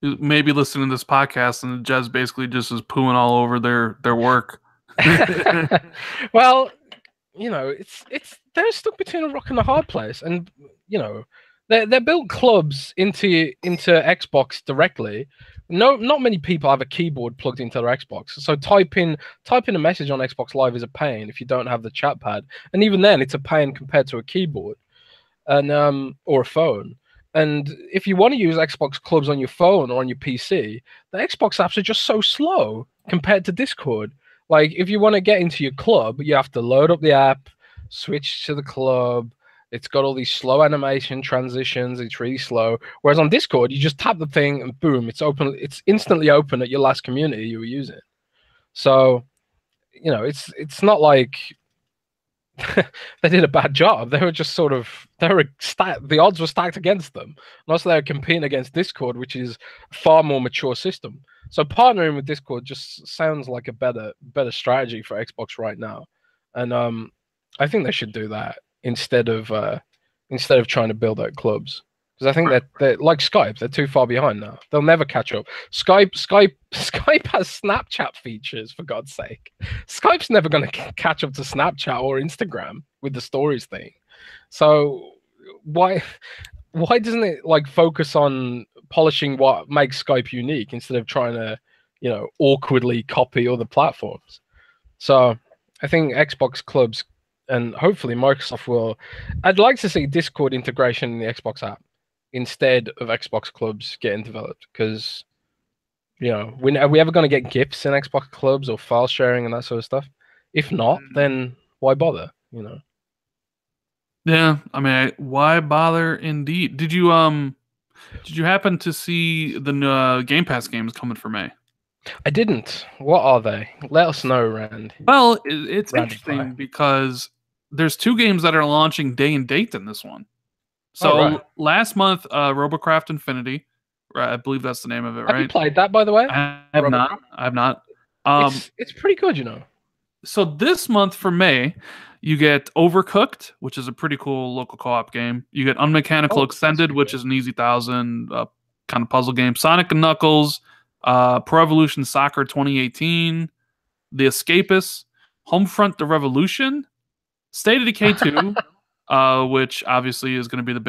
who may be listening to this podcast, and Jez basically just is pooing all over their work. Well, it's they're stuck between a rock and a hard place, and they built clubs into Xbox directly. Not many people have a keyboard plugged into their Xbox, so typing a message on Xbox Live is a pain if you don't have the chat pad, and even then it's a pain compared to a keyboard and or a phone. And if you want to use Xbox clubs on your phone or on your PC, the Xbox apps are just so slow compared to Discord. Like if you want to get into your club, you have to load up the app, switch to the club. It's got all these slow animation transitions. It's really slow. Whereas on Discord, you just tap the thing and boom, it's open. It's instantly open at your last community you were using. So, it's not like they did a bad job. They were just the odds were stacked against them. And also they were competing against Discord, which is a far more mature system. So partnering with Discord just sounds like a better strategy for Xbox right now. And I think they should do that instead of trying to build out clubs, because because I think they're like Skype. They're too far behind now. They'll never catch up. Skype has Snapchat features, for God's sake. Skype's never going to catch up to Snapchat or Instagram with the stories thing. So why doesn't it like focus on polishing what makes Skype unique instead of trying to, awkwardly copy other platforms? So I think Xbox clubs and hopefully Microsoft will. I'd like to see Discord integration in the Xbox app instead of Xbox clubs getting developed, because are we ever going to get GIFs in Xbox clubs or file sharing and that sort of stuff? If not, then why bother? Yeah, I mean, why bother? Indeed. Did you happen to see the Game Pass games coming for May? I didn't. What are they? Let us know, Rand. Well, it's interesting because there's 2 games that are launching day and date in this one. So last month, Robocraft Infinity, right? I believe that's the name of it, right? Have you played that, by the way? I have not. I have not. It's pretty good, So this month for May, you get Overcooked, which is a pretty cool local co-op game. You get Unmechanical Extended, which is an easy 1,000 kind of puzzle game. Sonic and Knuckles, Pro Evolution Soccer 2018, The Escapists, Homefront: The Revolution, State of Decay 2, which obviously is going to be the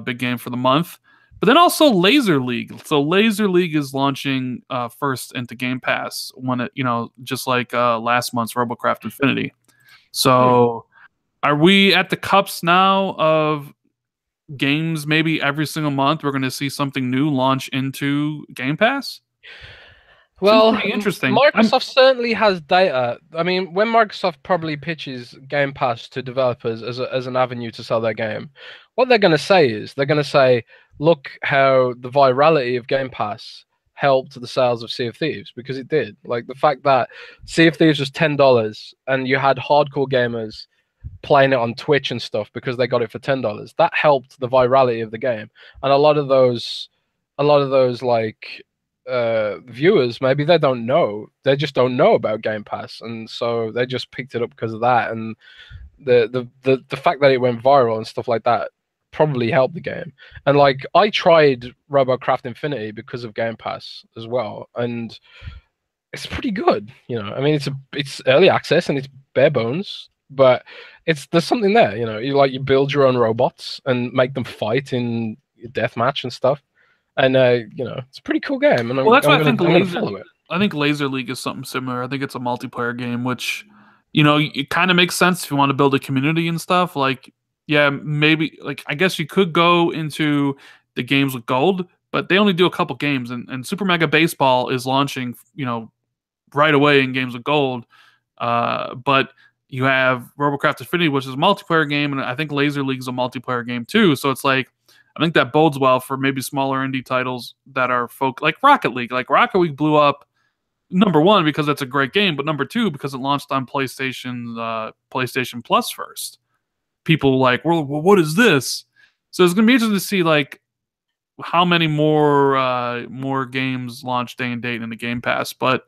big game for the month. But then also Laser League. So Laser League is launching first into Game Pass when it, just like last month's Robocraft Infinity. So are we at the cups now of games? Maybe every single month we're going to see something new launch into Game Pass? Well, interesting. Microsoft certainly has data. I mean, when Microsoft probably pitches Game Pass to developers as an avenue to sell their game, what they're going to say is look how the virality of Game Pass helped the sales of Sea of Thieves, because it did. Like the fact that Sea of Thieves was $10 and you had hardcore gamers playing it on Twitch and stuff because they got it for $10. That helped the virality of the game. And a lot of those like viewers, maybe they just don't know about Game Pass, and so they just picked it up because of that. And the fact that it went viral and stuff like that probably helped the game. And like I tried Robocraft Infinity because of Game Pass as well, and it's pretty good. I mean, it's early access and it's bare bones, but there's something there. You build your own robots and make them fight in deathmatch and stuff. And it's a pretty cool game. And that's why I think Laser League is something similar. I think it's a multiplayer game, which it kind of makes sense if you want to build a community and stuff. Like, yeah, maybe I guess you could go into the games with gold, but they only do a couple games, and Super Mega Baseball is launching right away in games with gold. But you have Robocraft Infinity, which is a multiplayer game, and I think Laser League is a multiplayer game too. So it's like, I think that bodes well for maybe smaller indie titles that are like Rocket League. Like Rocket League blew up, number one, because it's a great game, but number two, because it launched on PlayStation Plus first. People like, well, what is this? So it's going to be interesting to see like how many more games launch day and date in the Game Pass. But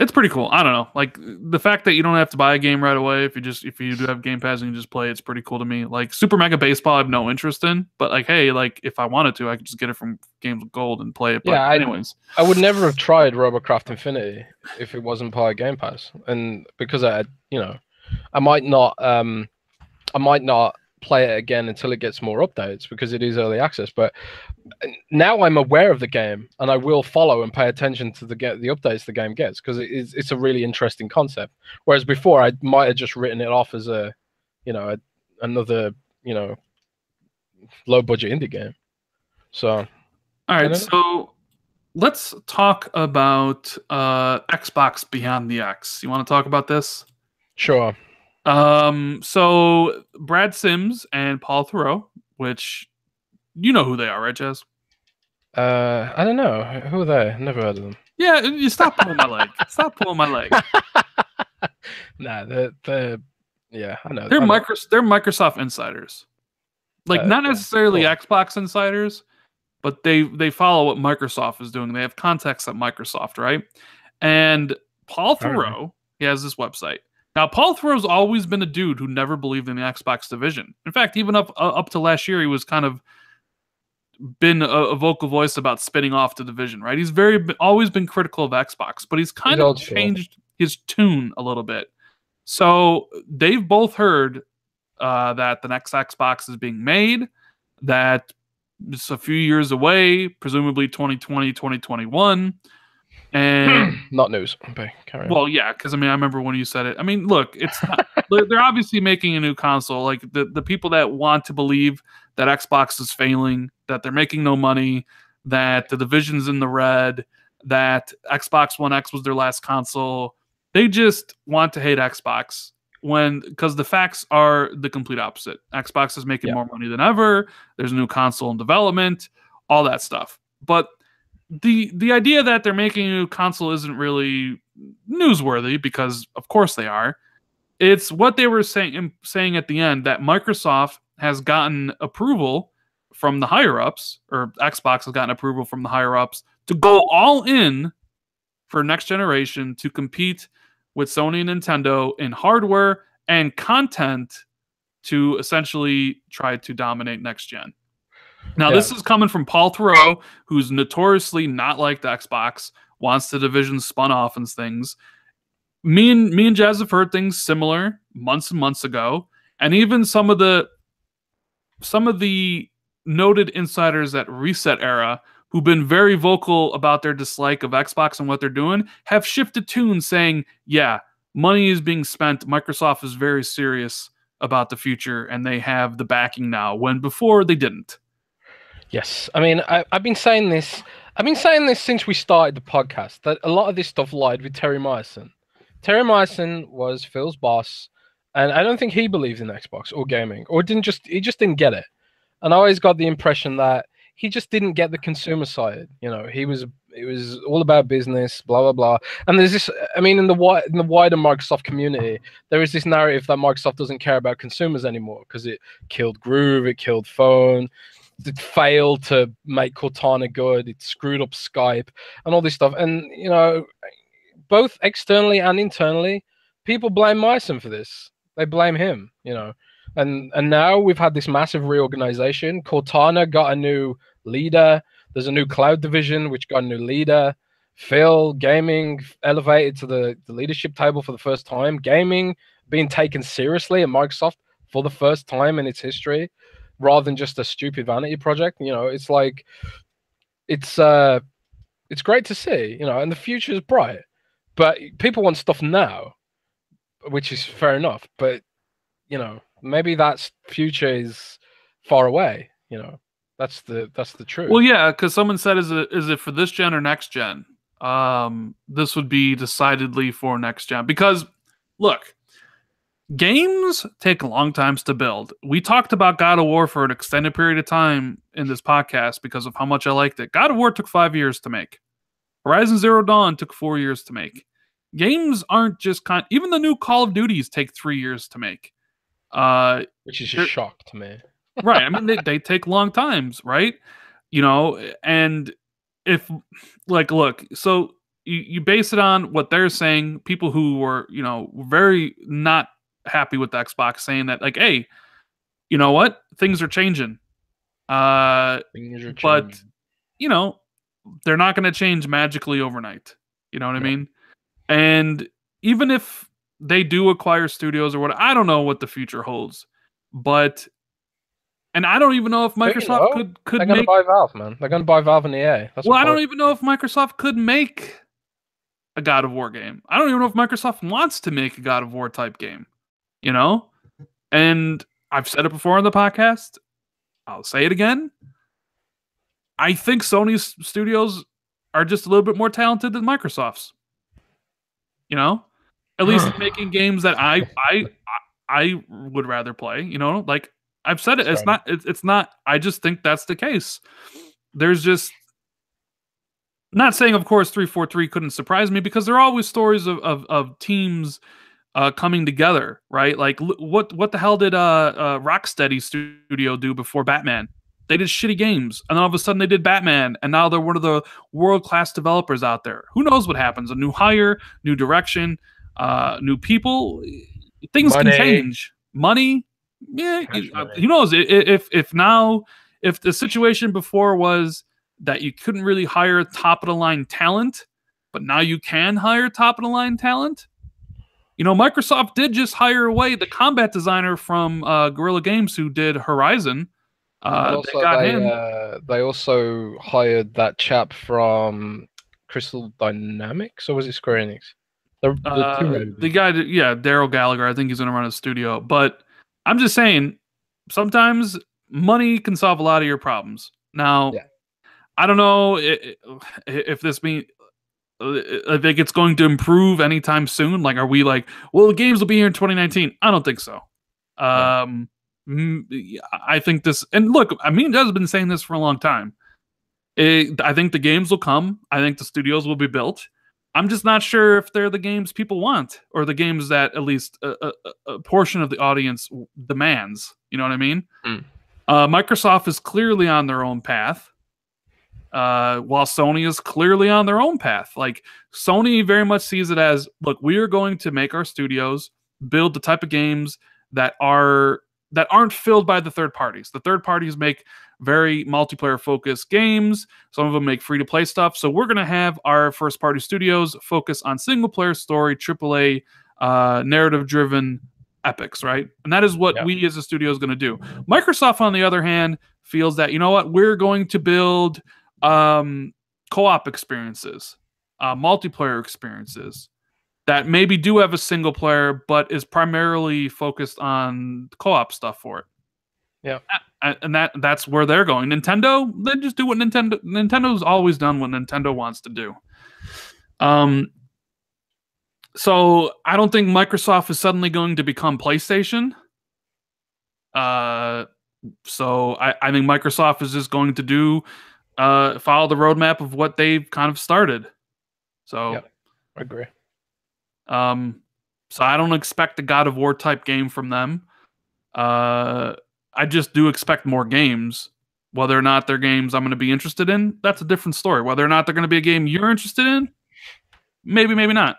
it's pretty cool. I don't know. Like the fact that you don't have to buy a game right away if you do have Game Pass and you just play, it's pretty cool to me. Like Super Mega Baseball, I have no interest in, but like, hey, like if I wanted to, I could just get it from Games with Gold and play it. But yeah, anyways, I would never have tried Robocraft Infinity if it wasn't part of Game Pass, and because I might not play it again until it gets more updates because it is early access. But now I'm aware of the game and I will follow and pay attention to the updates the game gets, because it's a really interesting concept. Whereas before I might have just written it off as another low budget indie game. So all right, so let's talk about Xbox Beyond the X. You want to talk about this? Sure. So Brad Sims and Paul Theroux, which you know who they are, right, Jez? I don't know. Who are they? Never heard of them. Yeah, you stop pulling my leg. Stop pulling my leg. Nah, they're yeah, I know. They're Microsoft insiders. Like not necessarily Xbox insiders, but they follow what Microsoft is doing. They have contacts at Microsoft, right? And Paul Theroux, he has this website. Now, Paul Theroux's always been a dude who never believed in the Xbox division. In fact, even up to last year, he was kind of been a vocal voice about spinning off the division, right? He's always been critical of Xbox, but he's kind of changed his tune a little bit. So they've both heard that the next Xbox is being made, that it's a few years away, presumably 2020, 2021. And not news. Okay, carry on. Well, yeah, because I mean, I remember when you said it. I mean, look, it's not, they're obviously making a new console. Like the people that want to believe that Xbox is failing, that they're making no money, that the division's in the red, that Xbox One X was their last console, they just want to hate Xbox because the facts are the complete opposite. Xbox is making more money than ever. There's a new console in development, all that stuff. But the idea that they're making a new console isn't really newsworthy because, of course, they are. It's what they were saying at the end, that Microsoft has gotten approval from the higher-ups, or Xbox has gotten approval from the higher-ups, to go all in for next generation to compete with Sony and Nintendo in hardware and content to essentially try to dominate next gen. Now, this is coming from Paul Theroux, who's notoriously not like the Xbox, wants the division spun off and things. Me and Jazz have heard things similar months and months ago, and even some of the noted insiders at Reset Era, who've been very vocal about their dislike of Xbox and what they're doing, have shifted tune, saying, "Yeah, money is being spent. Microsoft is very serious about the future, and they have the backing now." When before they didn't. Yes, I mean, I've been saying this. I've been saying this since we started the podcast, that a lot of this stuff lied with Terry Myerson. Terry Myerson was Phil's boss, and I don't think he believed in Xbox or gaming, or he just didn't get it. And I always got the impression that he just didn't get the consumer side. You know, it was all about business, blah blah blah. And there's this. I mean, in the wider Microsoft community, there is this narrative that Microsoft doesn't care about consumers anymore because it killed Groove, it killed Phone. It failed to make Cortana good. It screwed up Skype and all this stuff. And, you know, both externally and internally, people blame Myerson for this. They blame him, you know. And now we've had this massive reorganization. Cortana got a new leader. There's a new cloud division, which got a new leader. Phil, gaming elevated to the leadership table for the first time. Gaming being taken seriously at Microsoft for the first time in its history, rather than just a stupid vanity project. You know, it's like it's great to see, you know, and the future is bright. But people want stuff now, which is fair enough. But, you know, maybe that future is far away, you know. That's the truth. Well, yeah, because someone said, is it for this gen or next gen? This would be decidedly for next gen. Because, look, games take long times to build. We talked about God of War for an extended period of time in this podcast because of how much I liked it. God of War took 5 years to make. Horizon Zero Dawn took 4 years to make. Games aren't just even the new Call of Duties take 3 years to make. Which is a shock to me. Right. I mean, they take long times, right? You know, and if, like, look, so you base it on what they're saying, people who were, you know, very not happy with the Xbox, saying that, like, hey, you know what, things are changing, but you know, they're not going to change magically overnight. You know what I mean? And even if they do acquire studios or what, I don't know what the future holds, but and I don't even know if Microsoft could they're going to buy Valve, man. They're going to buy Valve and EA. I don't even know if Microsoft could make a God of War game. I don't even know if Microsoft wants to make a God of War type game. You know? And I've said it before on the podcast. I'll say it again. I think Sony's studios are just a little bit more talented than Microsoft's. You know? At least making games that I would rather play, you know? Like I've said it, it's not I just think that's the case. There's just not saying, of course, 343 couldn't surprise me because there are always stories of teams coming together, right? Like, what the hell did Rocksteady Studio do before Batman? They did shitty games, and then all of a sudden they did Batman, and now they're one of the world-class developers out there. Who knows what happens? A new hire, new direction. new people. Things can Money, change. Money, yeah. cash money. Who knows? If the situation before was that you couldn't really hire top of the line talent, but now you can hire top of the line talent. Microsoft did just hire away the combat designer from Guerrilla Games who did Horizon. And They also got him. they also hired that chap from Crystal Dynamics, or was it Square Enix? The two The guy, yeah, Daryl Gallagher. I think he's going to run a studio. But I'm just saying, sometimes money can solve a lot of your problems. Now, Yeah. I don't know if this means I think it's going to improve anytime soon. Like, are we like, well, the games will be here in 2019? I don't think so. I think this, and look, I mean, Does has been saying this for a long time. I think the games will come. I think the studios will be built. I'm just not sure if they're the games people want, or the games that at least a portion of the audience demands. You know what I mean? Mm. Microsoft is clearly on their own path, while Sony is clearly on their own path. Like, Sony very much sees it as, look, we are going to make our studios build the type of games that aren't filled by the third parties. The third parties make very multiplayer focused games. Some of them make free to play stuff. So we're going to have our first party studios focus on single player story, AAA, narrative driven epics, right? And that is what we as a studio is going to do. Microsoft, on the other hand, feels that, you know what, we're going to build co-op experiences, multiplayer experiences that maybe do have a single player, but is primarily focused on co-op stuff for it. Yeah. And that's where they're going. Nintendo, they just do what Nintendo's always done what Nintendo wants to do. So I don't think Microsoft is suddenly going to become PlayStation. So I think Microsoft is just going to follow the roadmap of what they've kind of started. So I agree. So I don't expect a God of War type game from them. I just do expect more games. Whether or not they're games I'm going to be interested in, that's a different story. Whether or not they're going to be a game you're interested in, maybe not.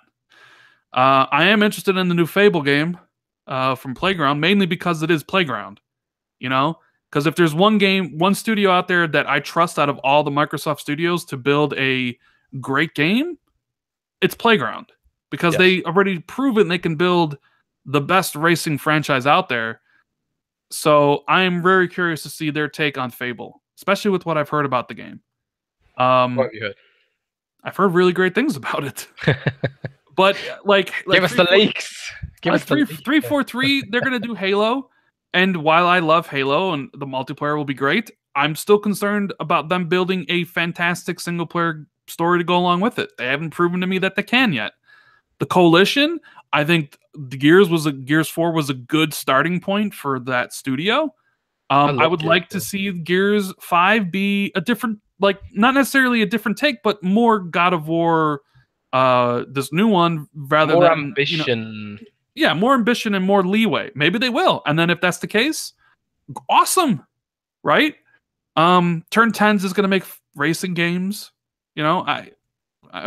I am interested in the new Fable game from Playground, mainly because it is Playground. Because if there's one studio out there that I trust out of all the Microsoft studios to build a great game, it's Playground. Because they already proven they can build the best racing franchise out there. So I am very curious to see their take on Fable, especially with what I've heard about the game. What have you heard? I've heard really great things about it. But give us the leaks. Give us 343. They're gonna do Halo, and while I love Halo and the multiplayer will be great, I'm still concerned about them building a fantastic single player story to go along with it. They haven't proven to me that they can yet. The Coalition, I think the Gears 4 was a good starting point for that studio. I would like to see Gears 5 be a different, not necessarily a different take, but more God of War, this new one, rather more than ambition. More ambition and more leeway. Maybe they will. And then if that's the case, awesome, right? Turn 10s is going to make racing games.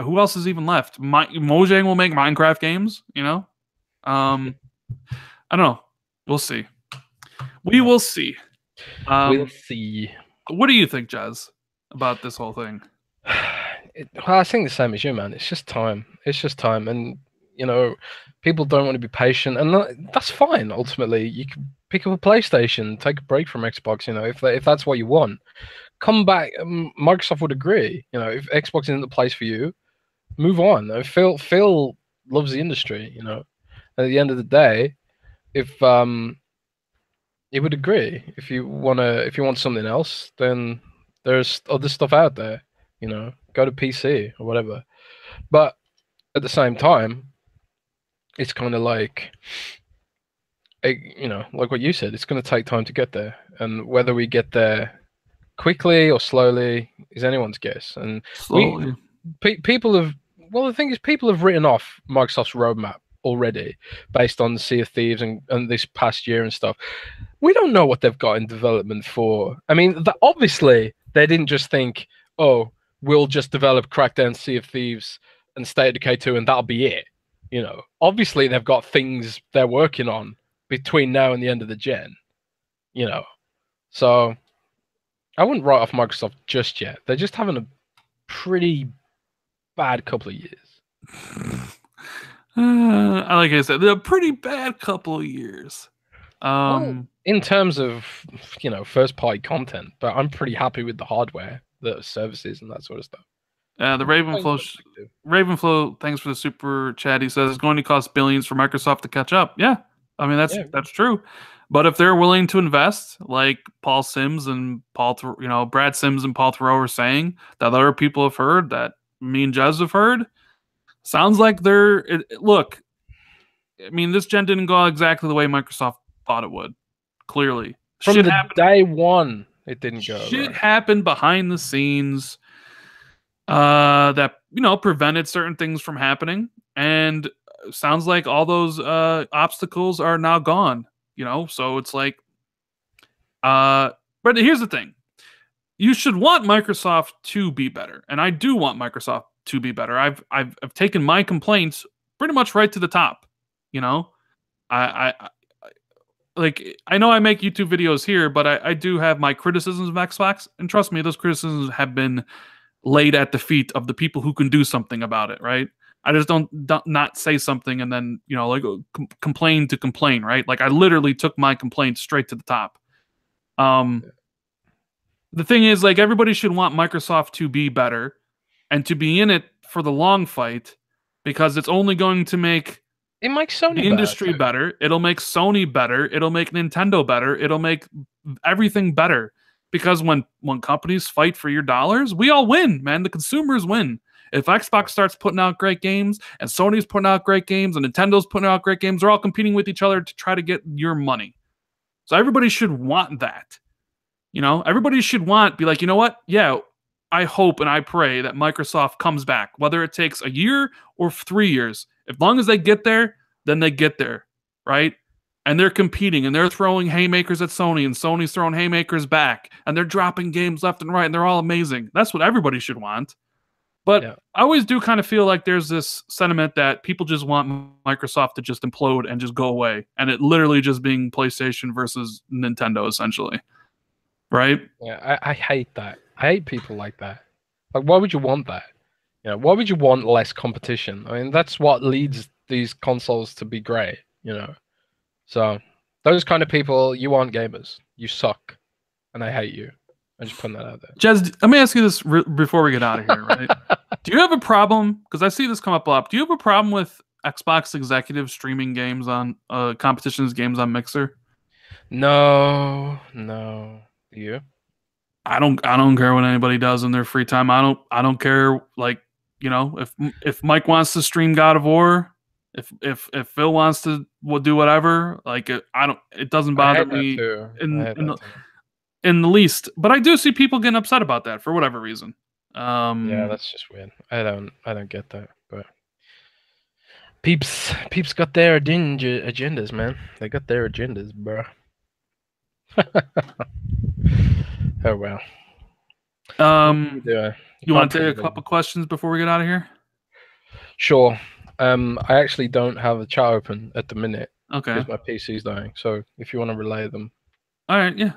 Who else is even left? Mojang will make Minecraft games, I don't know. We'll see. We will see. We'll see. What do you think, Jazz, about this whole thing? Well, I think the same as you, man. It's just time. And, people don't want to be patient. And that's fine, ultimately. You can pick up a PlayStation, take a break from Xbox, if that's what you want. Come back. Microsoft would agree. If Xbox isn't the place for you, move on. Phil loves the industry. At the end of the day, if he would agree. If you want something else, then there's other stuff out there. Go to PC or whatever. But at the same time, it's kind of like what you said. It's going to take time to get there, and whether we get there quickly or slowly is anyone's guess. And people have the thing is, people have written off Microsoft's roadmap already based on Sea of Thieves and this past year and stuff. We don't know what they've got in development for. I mean, obviously they didn't just think, oh, we'll just develop Crackdown, Sea of Thieves, and State of Decay 2, and that'll be it. You know, obviously they've got things they're working on between now and the end of the gen. You know, so I wouldn't write off Microsoft just yet. They're just having a pretty bad couple of years. Like I said, they're a pretty bad couple of years. Well, in terms of, you know, first party content, but I'm pretty happy with the hardware, the services, and that sort of stuff. The Ravenflow, thanks for the super chat. He says it's going to cost billions for Microsoft to catch up. Yeah, I mean that's true. But if they're willing to invest, like Paul Sims and Brad Sims and Paul Thoreau are saying, that other people have heard, that me and Jez have heard, sounds like look. I mean, this gen didn't go exactly the way Microsoft thought it would. Clearly, from day one, it didn't go. Shit happened behind the scenes that prevented certain things from happening, and sounds like all those obstacles are now gone. So it's like, but here's the thing: you should want Microsoft to be better, and I do want Microsoft to be better. I've taken my complaints pretty much right to the top. I know I make YouTube videos here, but I do have my criticisms of Xbox, and trust me, those criticisms have been laid at the feet of the people who can do something about it, right? I just don't not say something and then complain to complain, right? Like I literally took my complaints straight to the top. The thing is, like, everybody should want Microsoft to be better and to be in it for the long fight, because it's only going to make Sony the industry better. It'll make Sony better. It'll make Nintendo better. It'll make everything better. Because when companies fight for your dollars, we all win, man. The consumers win. If Xbox starts putting out great games, and Sony's putting out great games, and Nintendo's putting out great games, they're all competing with each other to try to get your money. So everybody should want that. Everybody should be like, you know what? Yeah, I hope and I pray that Microsoft comes back, whether it takes a year or 3 years. As long as they get there, then they get there, right? And they're competing, and they're throwing haymakers at Sony, and Sony's throwing haymakers back, and they're dropping games left and right, and they're all amazing. That's what everybody should want. But yeah. I always do kind of feel like there's this sentiment that people just want Microsoft to just implode and just go away, and it literally just being PlayStation versus Nintendo, essentially. Right? Yeah, I hate that. I hate people like that. Like, why would you want that? Why would you want less competition? I mean, that's what leads these consoles to be great, So, those kind of people, you aren't gamers. You suck. And I hate you. I'm just putting that out there. Jez, let me ask you this before we get out of here, right? Do you have a problem, because I see this come up a lot, do you have a problem with Xbox executives streaming games on competitions games on Mixer? No. Do you? I don't care what anybody does in their free time. I don't care, like, if Mike wants to stream God of War, if Phil wants to do whatever, like, it doesn't bother me in the least. But I do see people getting upset about that for whatever reason. Yeah, that's just weird. I don't get that. But peeps got their agendas, man. They got their agendas, bro. Oh well. You want to take a couple questions before we get out of here? Sure. I actually don't have a chat open at the minute. Okay. Because my PC's dying. So if you want to relay them. All right. Yeah.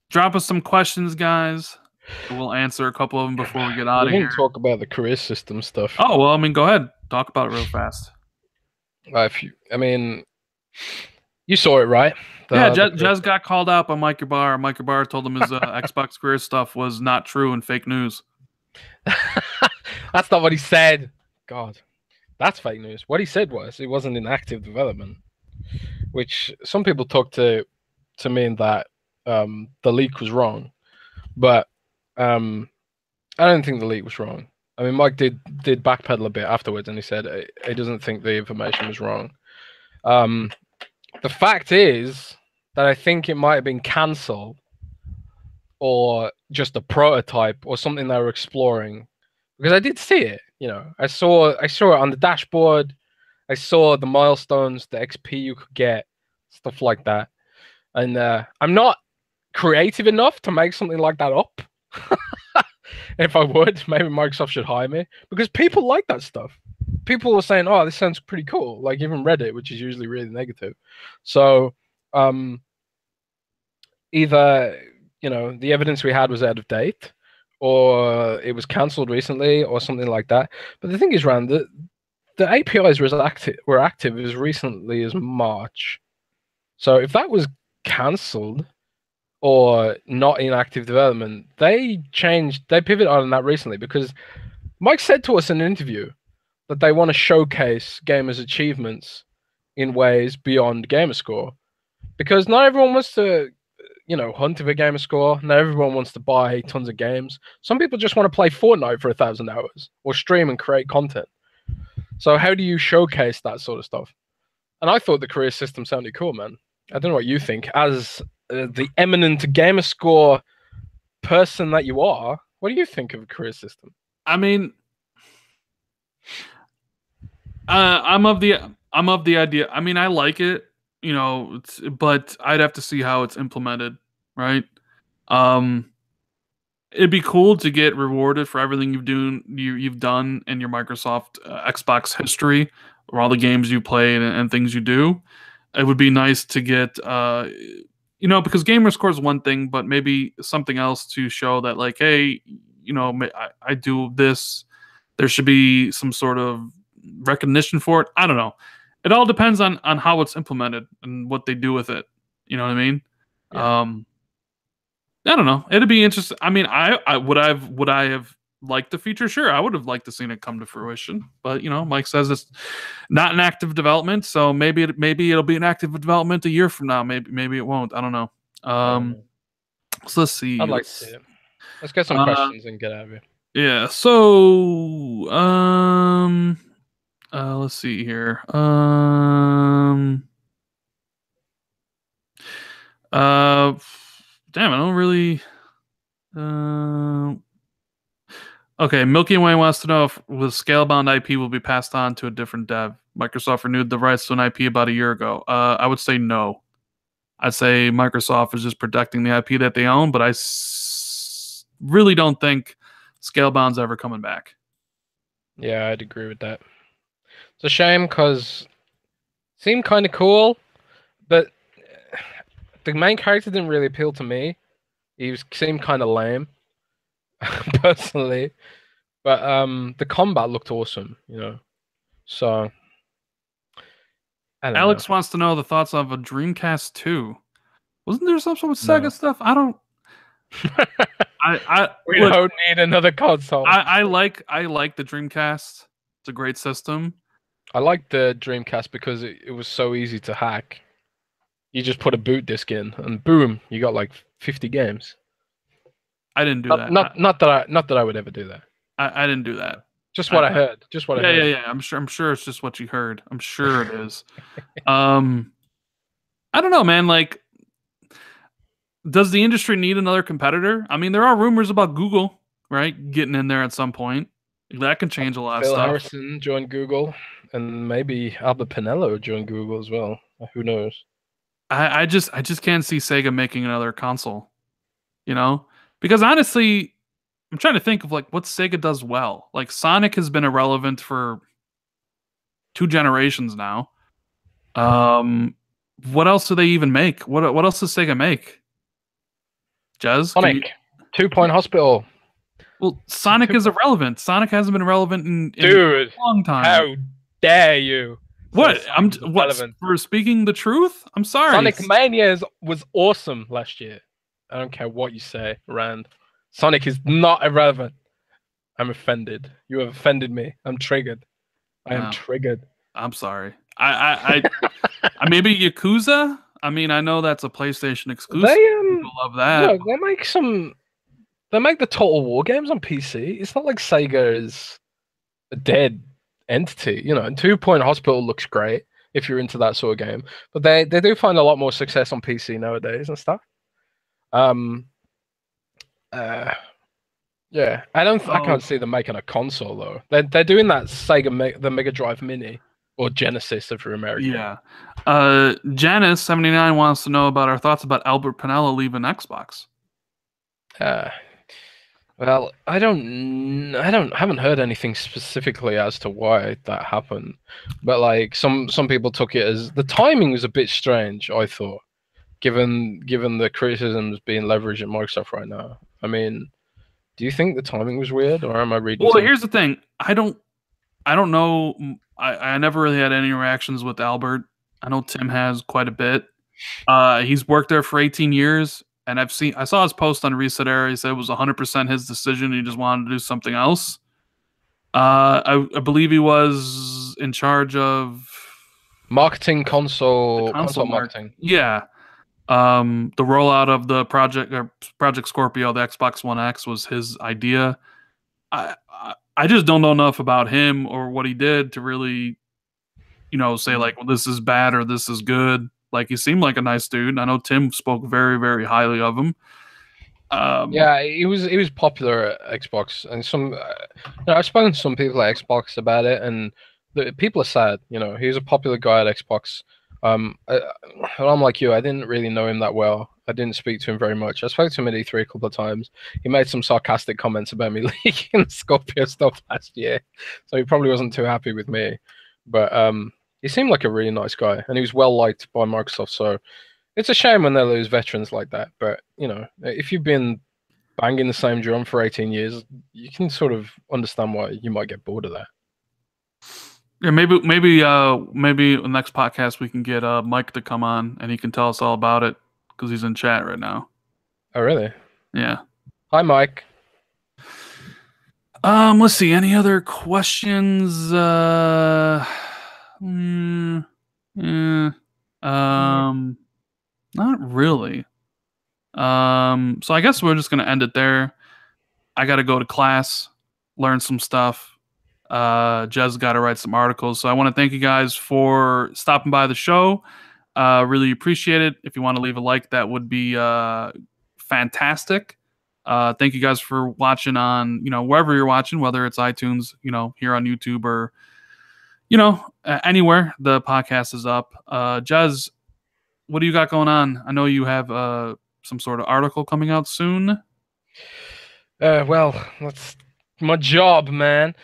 Drop us some questions, guys. We'll answer a couple of them before we get out of here. We didn't talk about the career system stuff. Oh well, I mean, go ahead. Talk about it real fast. You saw it, right? Jez got called out by Mike Ybarra. Mike Ybarra told him his Xbox career stuff was not true and fake news. That's not what he said. God, that's fake news. What he said was it wasn't in active development, which some people took to mean that the leak was wrong. But I don't think the leak was wrong. I mean, Mike did backpedal a bit afterwards, and he said he doesn't think the information was wrong. The fact is that I think it might have been cancelled or just a prototype or something they were exploring, because I did see it. I saw it on the dashboard. I saw the milestones, the XP you could get, stuff like that. And I'm not creative enough to make something like that up. If I would, maybe Microsoft should hire me because people like that stuff. People were saying, "Oh, this sounds pretty cool." Like even Reddit, which is usually really negative. So, um, either the evidence we had was out of date, or it was cancelled recently, or something like that. But the thing is, Rand, the APIs were active as recently as March. So if that was cancelled or not in active development, they pivoted on that recently because Mike said to us in an interview that they want to showcase gamers' achievements in ways beyond gamerscore because not everyone wants to hunt for gamer score. Not everyone wants to buy tons of games. Some people just want to play Fortnite for 1,000 hours or stream and create content. So how do you showcase that sort of stuff? And I thought the career system sounded cool, man. I don't know what you think. As the eminent gamer score person that you are, what do you think of a career system? I mean, I'm of the idea. I mean, I like it, but I'd have to see how it's implemented, right? It'd be cool to get rewarded for everything you've done in your Microsoft Xbox history, or all the games you played and things you do. It would be nice to get, because gamer score is one thing, but maybe something else to show that, like, hey, I do this. There should be some sort of recognition for it. I don't know. It all depends on how it's implemented and what they do with it. You know what I mean? Yeah. I don't know. It'd be interesting. I mean, I would I have liked the feature? Sure, I would have liked to seen it come to fruition. But Mike says it's not in active development, so maybe it'll be in active development a year from now. Maybe it won't. I don't know. So let's see. I'd like to see it. Let's get some questions and get out of here. Yeah. So let's see here. Damn, I don't really. Okay, Milky Way wants to know if with scalebound IP will be passed on to a different dev. Microsoft renewed the rights to an IP about a year ago. I would say no. I'd say Microsoft is just protecting the IP that they own, but I really don't think scalebound's ever coming back. Yeah, I'd agree with that. It's a shame because it seemed kind of cool, but the main character didn't really appeal to me. Seemed kind of lame, personally. But the combat looked awesome, So Alex wants to know the thoughts of a Dreamcast 2. Wasn't there something with Sega stuff? I don't. We don't need another console. I like the Dreamcast. It's a great system. I like the Dreamcast because it was so easy to hack. You just put a boot disk in, and boom, you got like 50 games. I didn't do that. Not that I would ever do that. I didn't do that. Just what I heard. Just what I heard. Yeah. I'm sure it's just what you heard. I'm sure it is. I don't know, man. Like, does the industry need another competitor? I mean, there are rumors about Google, right, getting in there at some point. That can change a lot of stuff. Phil Harrison joined Google, and maybe Albert Pinello joined Google as well. Who knows? I just can't see Sega making another console. Because honestly, I'm trying to think of like what Sega does well. Like Sonic has been irrelevant for 2 generations now. What else do they even make? What else does Sega make? Jez? Sonic, 2 Point Hospital. Well, Sonic is irrelevant. Sonic hasn't been relevant in Dude, a long time. How dare you? What? For speaking the truth? I'm sorry. Sonic Mania was awesome last year. I don't care what you say, Rand. Sonic is not irrelevant. I'm offended. You have offended me. I'm triggered. I am triggered. I'm sorry. I maybe Yakuza? I mean, I know that's a PlayStation exclusive. People love that. Look, they make the Total War games on PC. It's not like Sega is a dead entity. And 2 Point Hospital looks great if you're into that sort of game. But they do find a lot more success on PC nowadays and stuff. Yeah, I can't see them making a console though. They're doing that Sega the Mega Drive Mini or Genesis if you're American. Yeah. Janice79 wants to know about our thoughts about Albert Pinello leaving Xbox. Well, haven't heard anything specifically as to why that happened, but like some people took it as the timing was a bit strange. I thought, given the criticisms being leveraged at Microsoft right now. I mean, do you think the timing was weird, or am I reading Well, too much? here's the thing. I don't know. I never really had any interactions with Albert. I know Tim has quite a bit. He's worked there for 18 years, and I saw his post on Reset Era. He said it was 100% his decision. He just wanted to do something else. I believe he was in charge of Marketing the console console market. marketing. Yeah. The rollout of the Project Scorpio, the Xbox One X, was his idea. I just don't know enough about him or what he did to really, say like, well, this is bad or this is good. Like, he seemed like a nice dude. I know Tim spoke very, very highly of him. Yeah, he was popular at Xbox, and I've spoken to some people at Xbox about it, and the people are sad. He was a popular guy at Xbox. And I'm like you, I didn't really know him that well. I didn't speak to him very much. I spoke to him at E3 a couple of times. He made some sarcastic comments about me leaking Scorpio stuff last year, so he probably wasn't too happy with me. But he seemed like a really nice guy, and he was well liked by Microsoft. So it's a shame when they lose veterans like that. But if you've been banging the same drum for 18 years, you can sort of understand why you might get bored of that. Yeah, maybe the next podcast we can get Mike to come on and he can tell us all about it because he's in chat right now. Oh, really? Yeah. Hi, Mike. Let's see. Any other questions? Yeah. Not really. So I guess we're just gonna end it there. I gotta go to class, learn some stuff. Jez got to write some articles. So I want to thank you guys for stopping by the show. Really appreciate it. If you want to leave a like, that would be fantastic. Thank you guys for watching on, wherever you're watching, whether it's iTunes, here on YouTube or, anywhere the podcast is up. Jez, what do you got going on? I know you have some sort of article coming out soon. Well, that's my job, man.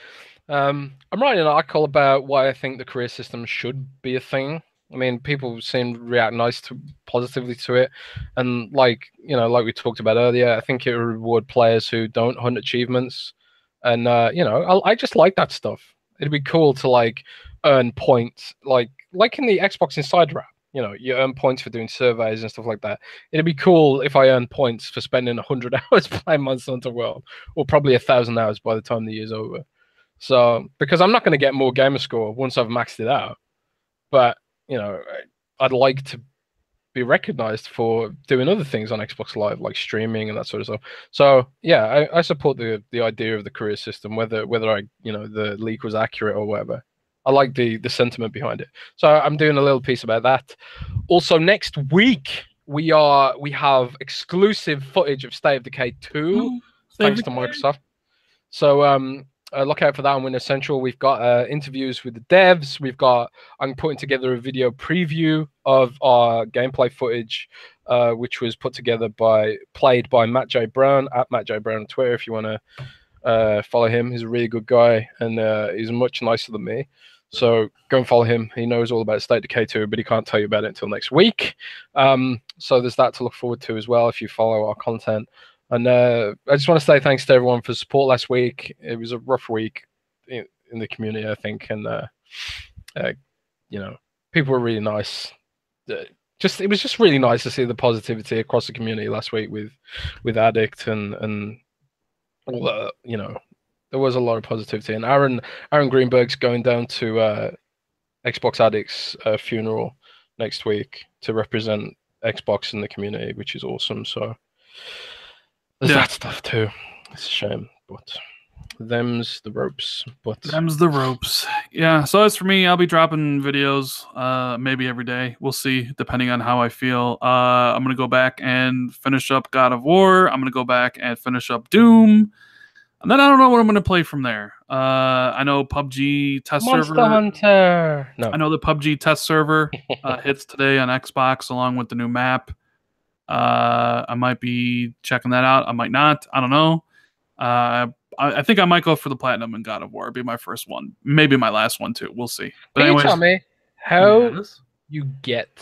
I'm writing an article about why I think the career system should be a thing. I mean, people seem to react positively to it, and like we talked about earlier, I think it will reward players who don't hunt achievements, and I just like that stuff. It'd be cool to like earn points, like in the Xbox Insider app. You earn points for doing surveys and stuff like that. It'd be cool if I earned points for spending 100 hours playing Monster Hunter World, or probably 1,000 hours by the time the year's over. So, because I'm not going to get more gamer score once I've maxed it out, but I'd like to be recognized for doing other things on Xbox Live, like streaming and that sort of stuff. So, yeah, I support the idea of the career system, whether the leak was accurate or whatever. I like the sentiment behind it. So I'm doing a little piece about that. Also, next week we have exclusive footage of State of Decay 2, thanks to Microsoft. So look out for that on Windows Central. We've got interviews with the devs. I'm putting together a video preview of our gameplay footage, which was played by Matt J. Brown at Matt J. Brown on Twitter. If you want to follow him, he's a really good guy, and he's much nicer than me. So go and follow him. He knows all about State Decay 2, but he can't tell you about it until next week. So there's that to look forward to as well if you follow our content. And I just want to say thanks to everyone for support last week. It was a rough week in the community, I think, and people were really nice. It was just really nice to see the positivity across the community last week with Addict and all the there was a lot of positivity. And Aaron Greenberg's going down to Xbox Addict's funeral next week to represent Xbox in the community, which is awesome. So there's that stuff too. It's a shame, but them's the ropes. Them's the ropes. Yeah. So as for me, I'll be dropping videos maybe every day. We'll see, depending on how I feel. I'm gonna go back and finish up God of War. I'm gonna go back and finish up Doom. And then I don't know what I'm going to play from there. I know PUBG test server. Monster Hunter. No. I know the PUBG test server hits today on Xbox along with the new map. I might be checking that out. I might not. I don't know. I think I might go for the platinum in God of War. It'd be my first one, maybe my last one too. We'll see. But Can you anyways, tell me how yes. you get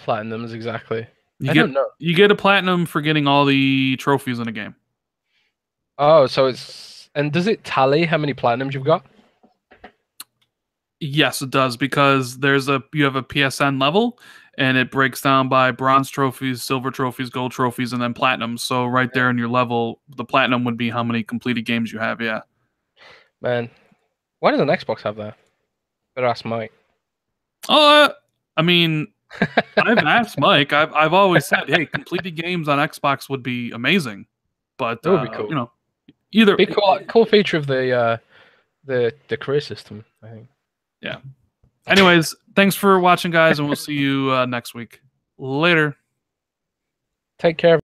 platinums exactly? You I get don't know. you get a platinum for getting all the trophies in a game. Oh, so it's and does it tally how many platinums you've got? Yes, it does because you have a PSN level and it breaks down by bronze trophies, silver trophies, gold trophies, and then platinum. So right there in your level, the platinum would be how many completed games you have. Yeah. Man, why does an Xbox have that? Better ask Mike. Oh, I mean, I've asked Mike. I've always said, hey, completed games on Xbox would be amazing, but That would be cool. you know, either Be cool feature of the career system, I think. yeah. Anyways, thanks for watching, guys, and we'll see you next week. Later. Take care.